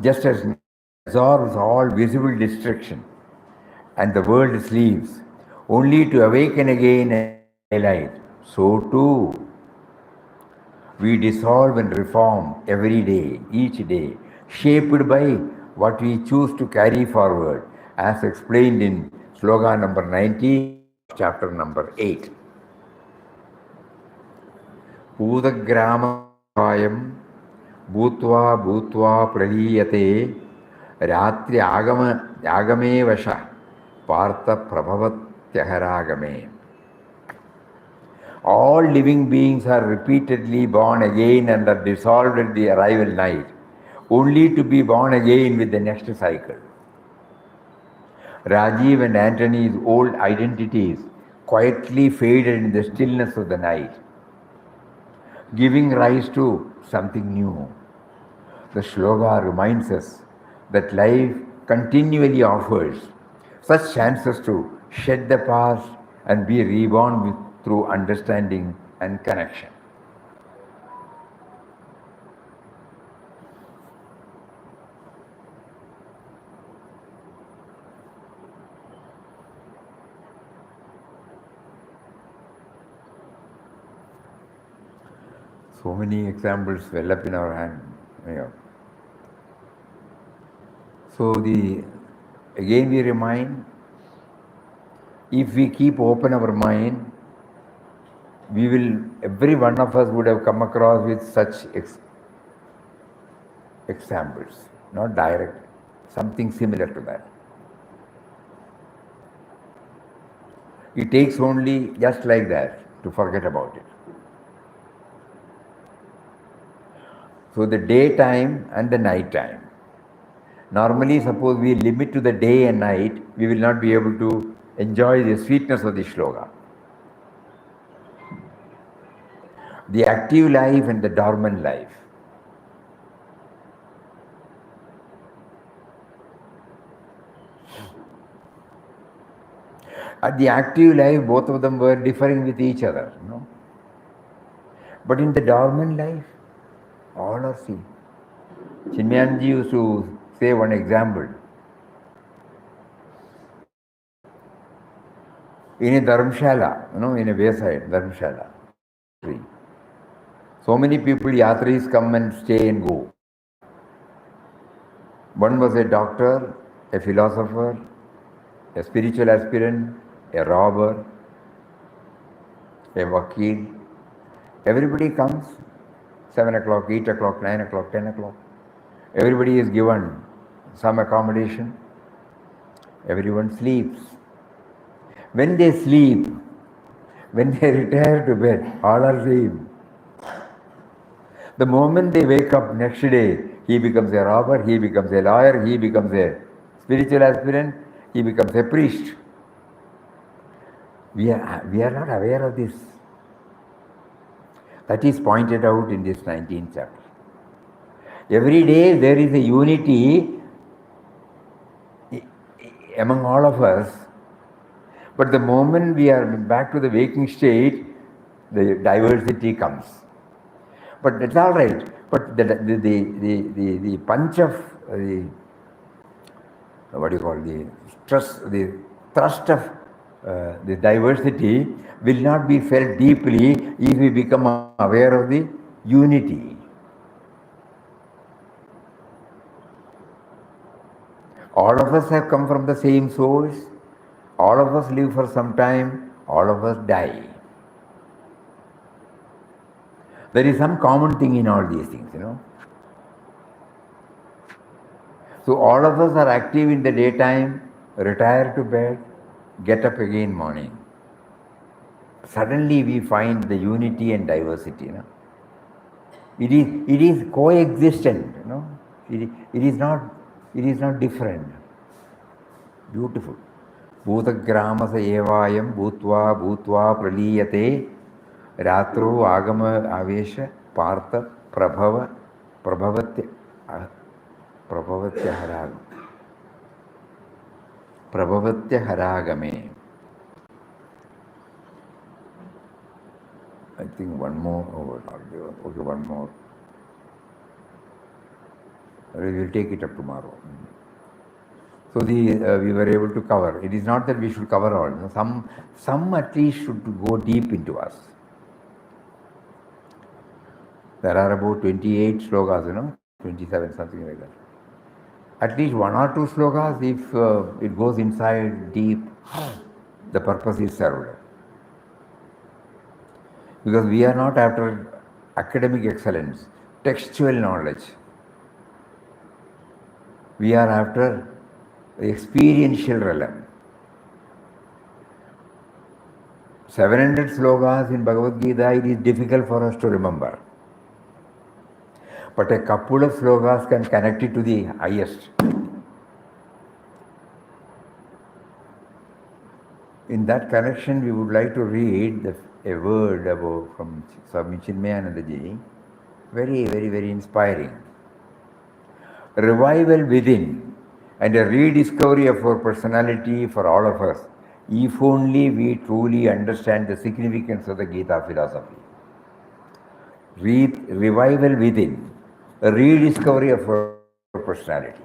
Just as night absorbs all visible distraction and the world sleeps, only to awaken again at daylight, so too we dissolve and reform every day, each day, shaped by what we choose to carry forward, as explained in slogan number 19, chapter number 8. Udagramavayam bhutva bhutva praliyate ratri agame vasha partha prabhavatyharagame. All living beings are repeatedly born again and are dissolved at the arrival night, only to be born again with the next cycle. Rajiv and Antony's old identities quietly faded in the stillness of the night, giving rise to something new. The shloka reminds us that life continually offers such chances to shed the past and be reborn through understanding and connection. So many examples well up in our hand. Yeah. So again we remind, if we keep open our mind, every one of us would have come across with such examples, not direct, something similar to that. It takes only just like that to forget about it. So the daytime and the night time. Normally, suppose we limit to the day and night, we will not be able to enjoy the sweetness of the shloka. the active life and the dormant life. At the active life, both of them were differing with each other, But in the dormant life, all are seen. Chinmayanji used to say one example. In a dharamshala, in a wayside dharamshala tree, so many people, yatris, come and stay and go. One was a doctor, a philosopher, a spiritual aspirant, a robber, a vakil. Everybody comes, 7 o'clock, 8 o'clock, 9 o'clock, 10 o'clock. Everybody is given some accommodation. Everyone sleeps. When they sleep, when they retire to bed, all are same. The moment they wake up next day, he becomes a robber, he becomes a lawyer, he becomes a spiritual aspirant, he becomes a priest. We are not aware of this. That is pointed out in this 19th chapter. Every day there is a unity among all of us, but the moment we are back to the waking state, the diversity comes. But it's all right. But the punch of the thrust of the diversity will not be felt deeply if we become aware of the unity. All of us have come from the same source. All of us live for some time. All of us die. There is some common thing in all these things, So all of us are active in the daytime, retire to bed, get up again morning. Suddenly we find the unity and diversity. It is coexistent. It is not different. Beautiful. Bhutagramasa evayam bhutva praliyate ratro agama avesha partha prabhavatya haragame. I think one more. Okay, one more. We will take it up tomorrow. So we were able to cover. It is not that we should cover all. Some at least should go deep into us. There are about 28 slokas, 27, something like that. At least one or two slokas, if it goes inside deep, the purpose is served. Because we are not after academic excellence, textual knowledge. We are after the experiential realm. 700 slokas in Bhagavad Gita, it is difficult for us to remember. But a couple of slokas can connect it to the highest. In that connection, we would like to read a word from Swami Chinmayanandaji, very, very, very inspiring. Revival within and a rediscovery of our personality for all of us, if only we truly understand the significance of the Gita philosophy. Revival within, a rediscovery of our personality.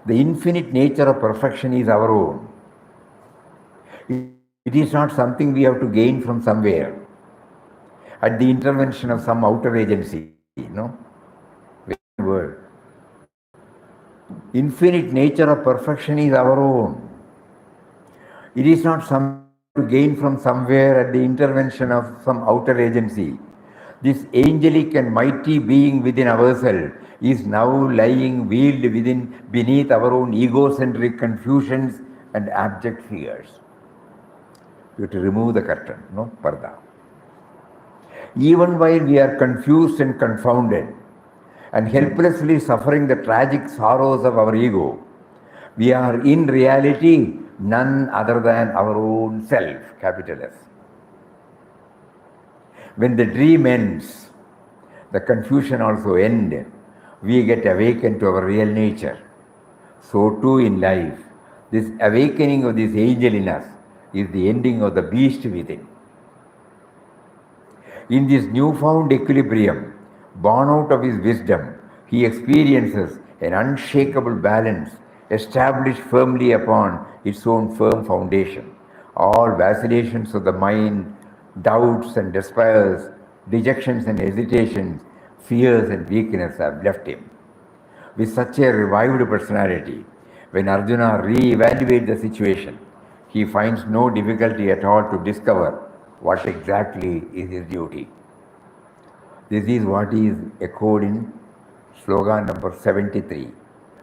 The infinite nature of perfection is our own. It is not something we have to gain from somewhere at the intervention of some outer agency, Word. Infinite nature of perfection is our own. It is not something to gain from somewhere at the intervention of some outer agency. This angelic and mighty being within ourselves is now lying veiled beneath our own egocentric confusions and abject fears. You have to remove the curtain, parda. Even while we are confused and confounded and helplessly suffering the tragic sorrows of our ego, we are in reality none other than our own self, capital S. When the dream ends, the confusion also ends. We get awakened to our real nature. So too in life, this awakening of this angel in us is the ending of the beast within. In this newfound equilibrium, born out of his wisdom, he experiences an unshakable balance established firmly upon its own firm foundation. All vacillations of the mind, doubts and despairs, dejections and hesitations, fears and weakness have left him. With such a revived personality, when Arjuna re-evaluates the situation, he finds no difficulty at all to discover what exactly is his duty. This is what is echoed in sloga number 73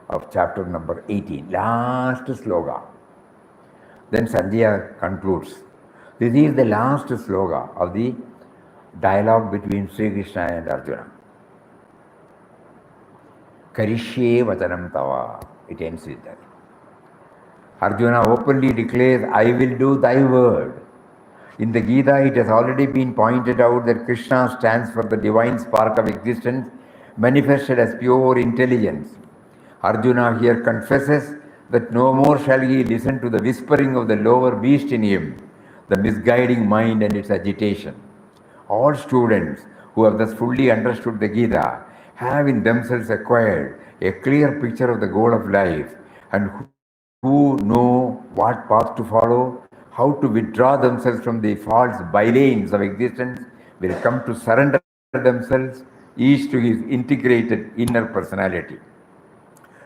of chapter number 18, last sloga. Then Sanjaya concludes. This is the last sloga of the dialogue between Sri Krishna and Arjuna. Karishye vachanam tava. It ends with that. Arjuna openly declares, I will do thy word. In the Gita, it has already been pointed out that Krishna stands for the divine spark of existence, manifested as pure intelligence. Arjuna here confesses that no more shall he listen to the whispering of the lower beast in him, the misguiding mind and its agitation. All students who have thus fully understood the Gita have in themselves acquired a clear picture of the goal of life, and who know what path to follow, how to withdraw themselves from the false bylanes of existence, will come to surrender themselves each to his integrated inner personality.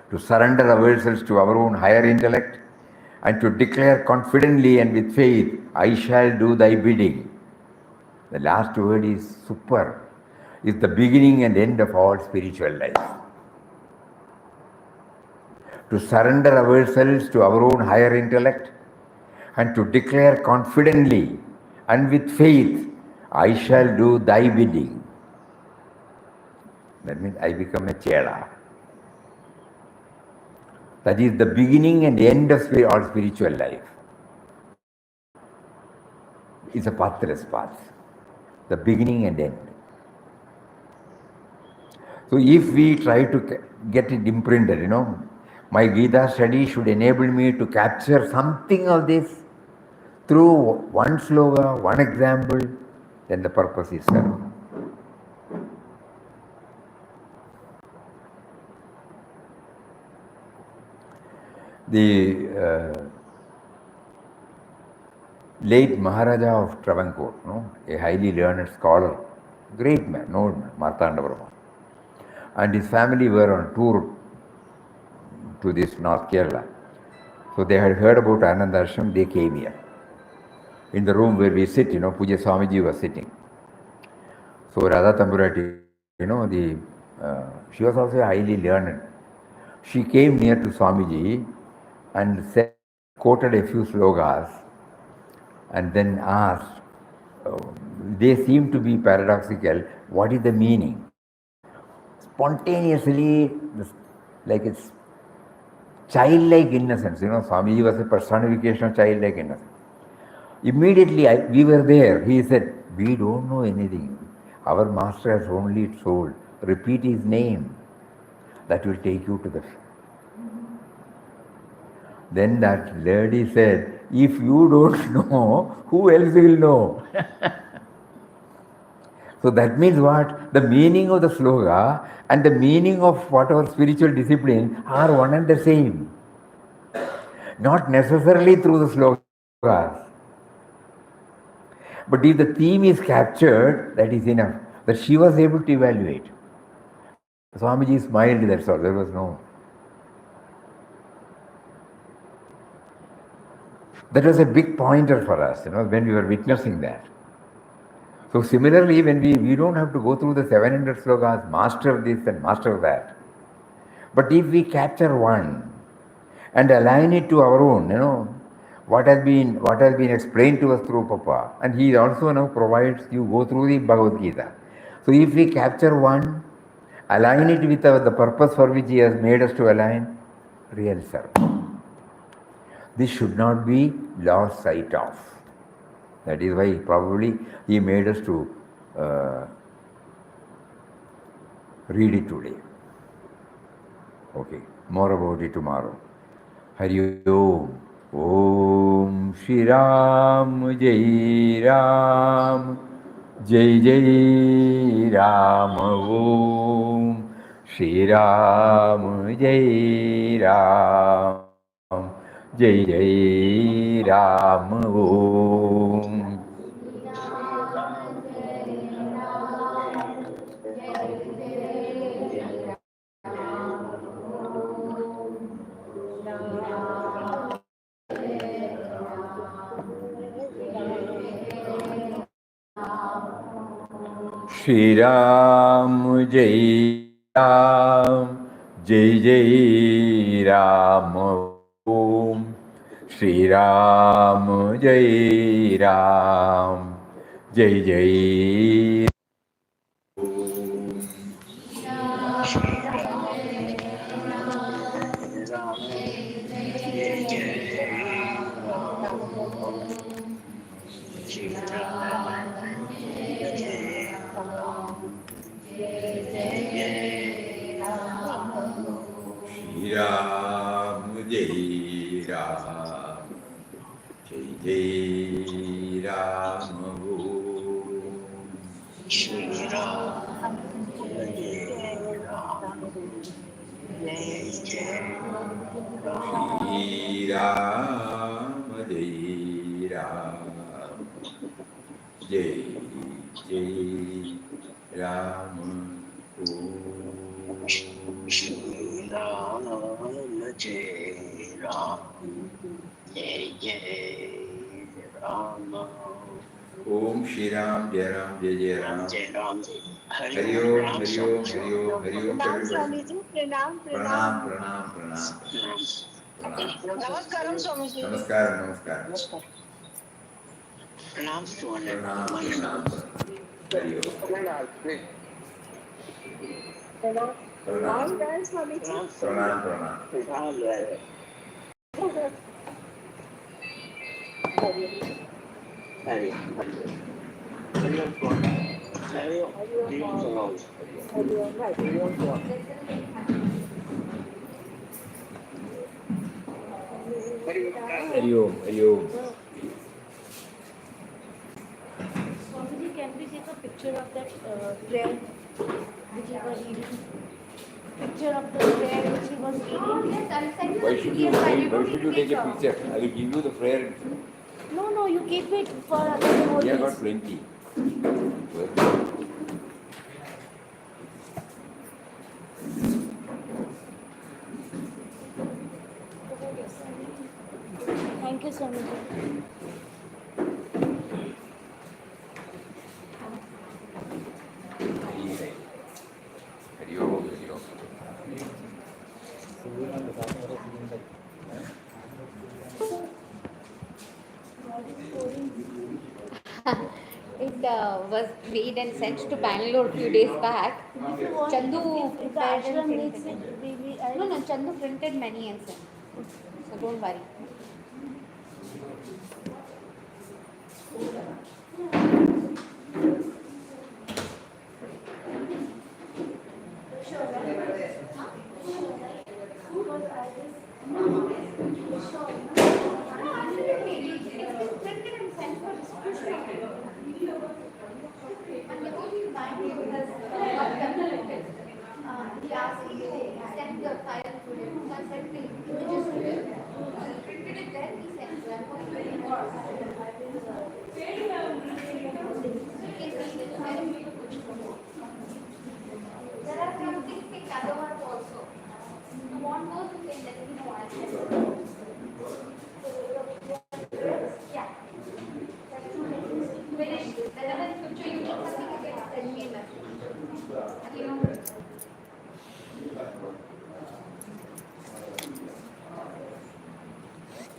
To surrender ourselves to our own higher intellect and to declare confidently and with faith, I shall do thy bidding. The last word is super, is the beginning and end of all spiritual life. To surrender ourselves to our own higher intellect and to declare confidently and with faith, I shall do thy bidding. That means I become a chela. That is the beginning and end of all spiritual life. It's a pathless path. The beginning and end. So if we try to get it imprinted, my Gita study should enable me to capture something of this through one sloga, one example, then the purpose is served. The late Maharaja of Travancore, a highly learned scholar, great man, old man, Martanda Brahma, and his family were on tour to this North Kerala. So they had heard about Ananda Ashram, they came here. In the room where we sit, Puja Swamiji was sitting. So Radha Tamburati, she was also highly learned. She came near to Swamiji and said, quoted a few slogas and then asked, they seem to be paradoxical, what is the meaning? Spontaneously, like it's childlike innocence, Swamiji was a personification of childlike innocence. Immediately, we were there, he said, we don't know anything. Our master has only told, repeat his name. That will take you to the... Then that lady said, if you don't know, who else will know? So that means what? The meaning of the sloga and the meaning of whatever spiritual discipline are one and the same. Not necessarily through the slogas. But if the theme is captured, that is enough. That she was able to evaluate. Swamiji smiled, that's all. There was no... That was a big pointer for us, when we were witnessing that. So similarly, when we don't have to go through the 700 slogas, master this and master that. But if we capture one and align it to our own, what has been explained to us through Papa, and he also now provides you go through the Bhagavad Gita. So if we capture one, align it with the purpose for which he has made us to align, real service. This should not be lost sight of. That is why probably he made us to read it today. Okay, more about it tomorrow. Hari Om. Om Shri Ram Jai Ram Jai Jai Ram Om Shri Ram Jai Ram Jai Jai Ram Om. Shri Ram Jai Ram Jai Jai Ram Om Shri Ram Jai Ram Jai Jai Shri Ram Jai Ram Jai Jai Ram Om Shri Ram, Jai Ram, Jai Jai Ram. Shri Ram Jai Ram Jai Jai Ram Om Shri Ram, Jai Ram, Jai Jai Ram. Om Shri Ram Jai Ram Jai Jai Ram Ram. Jai Ram. Hari Hari Om, Om, Pranam Hari Om, Swami. Hari Om, Hari Om to Pranam everybody. Swamiji, pranam, Pranam, pranam. pranam, pranam, pranam. Namaskaram Swamiji. Namaskaram, namaskaram. Pranam Swami. Pranam, pranam, pranam. Hari Om. Pranam. Pranam, All well Swamiji. pranam, pranam. Hari Om. Hari Om. Hari Om. Hari Om, Hari Om. Swamiji, can we take a picture of that prayer which you were reading? Picture of the prayer which he was reading? Yes, I'll send you Why the should PDF. you, I why never should you take a picture? I will give you the prayer. No, no, you keep it for other We have got devotees. plenty. Thank you, Swamiji. Hari Om, Hari Om. It was made and sent to Bangalore a few days back. If you want, Chandu if the prepared and ashram needs printed. it, No, no, Chandu printed many and sent. So don't worry. He asked me to send the file to him. So I sent the images to him. He printed it there. He sent to him. There are some things in other ones also. You want those, you can let me know. I'll send you. Yeah. Finish. Whenever in future you need something, you can send me a message. You know.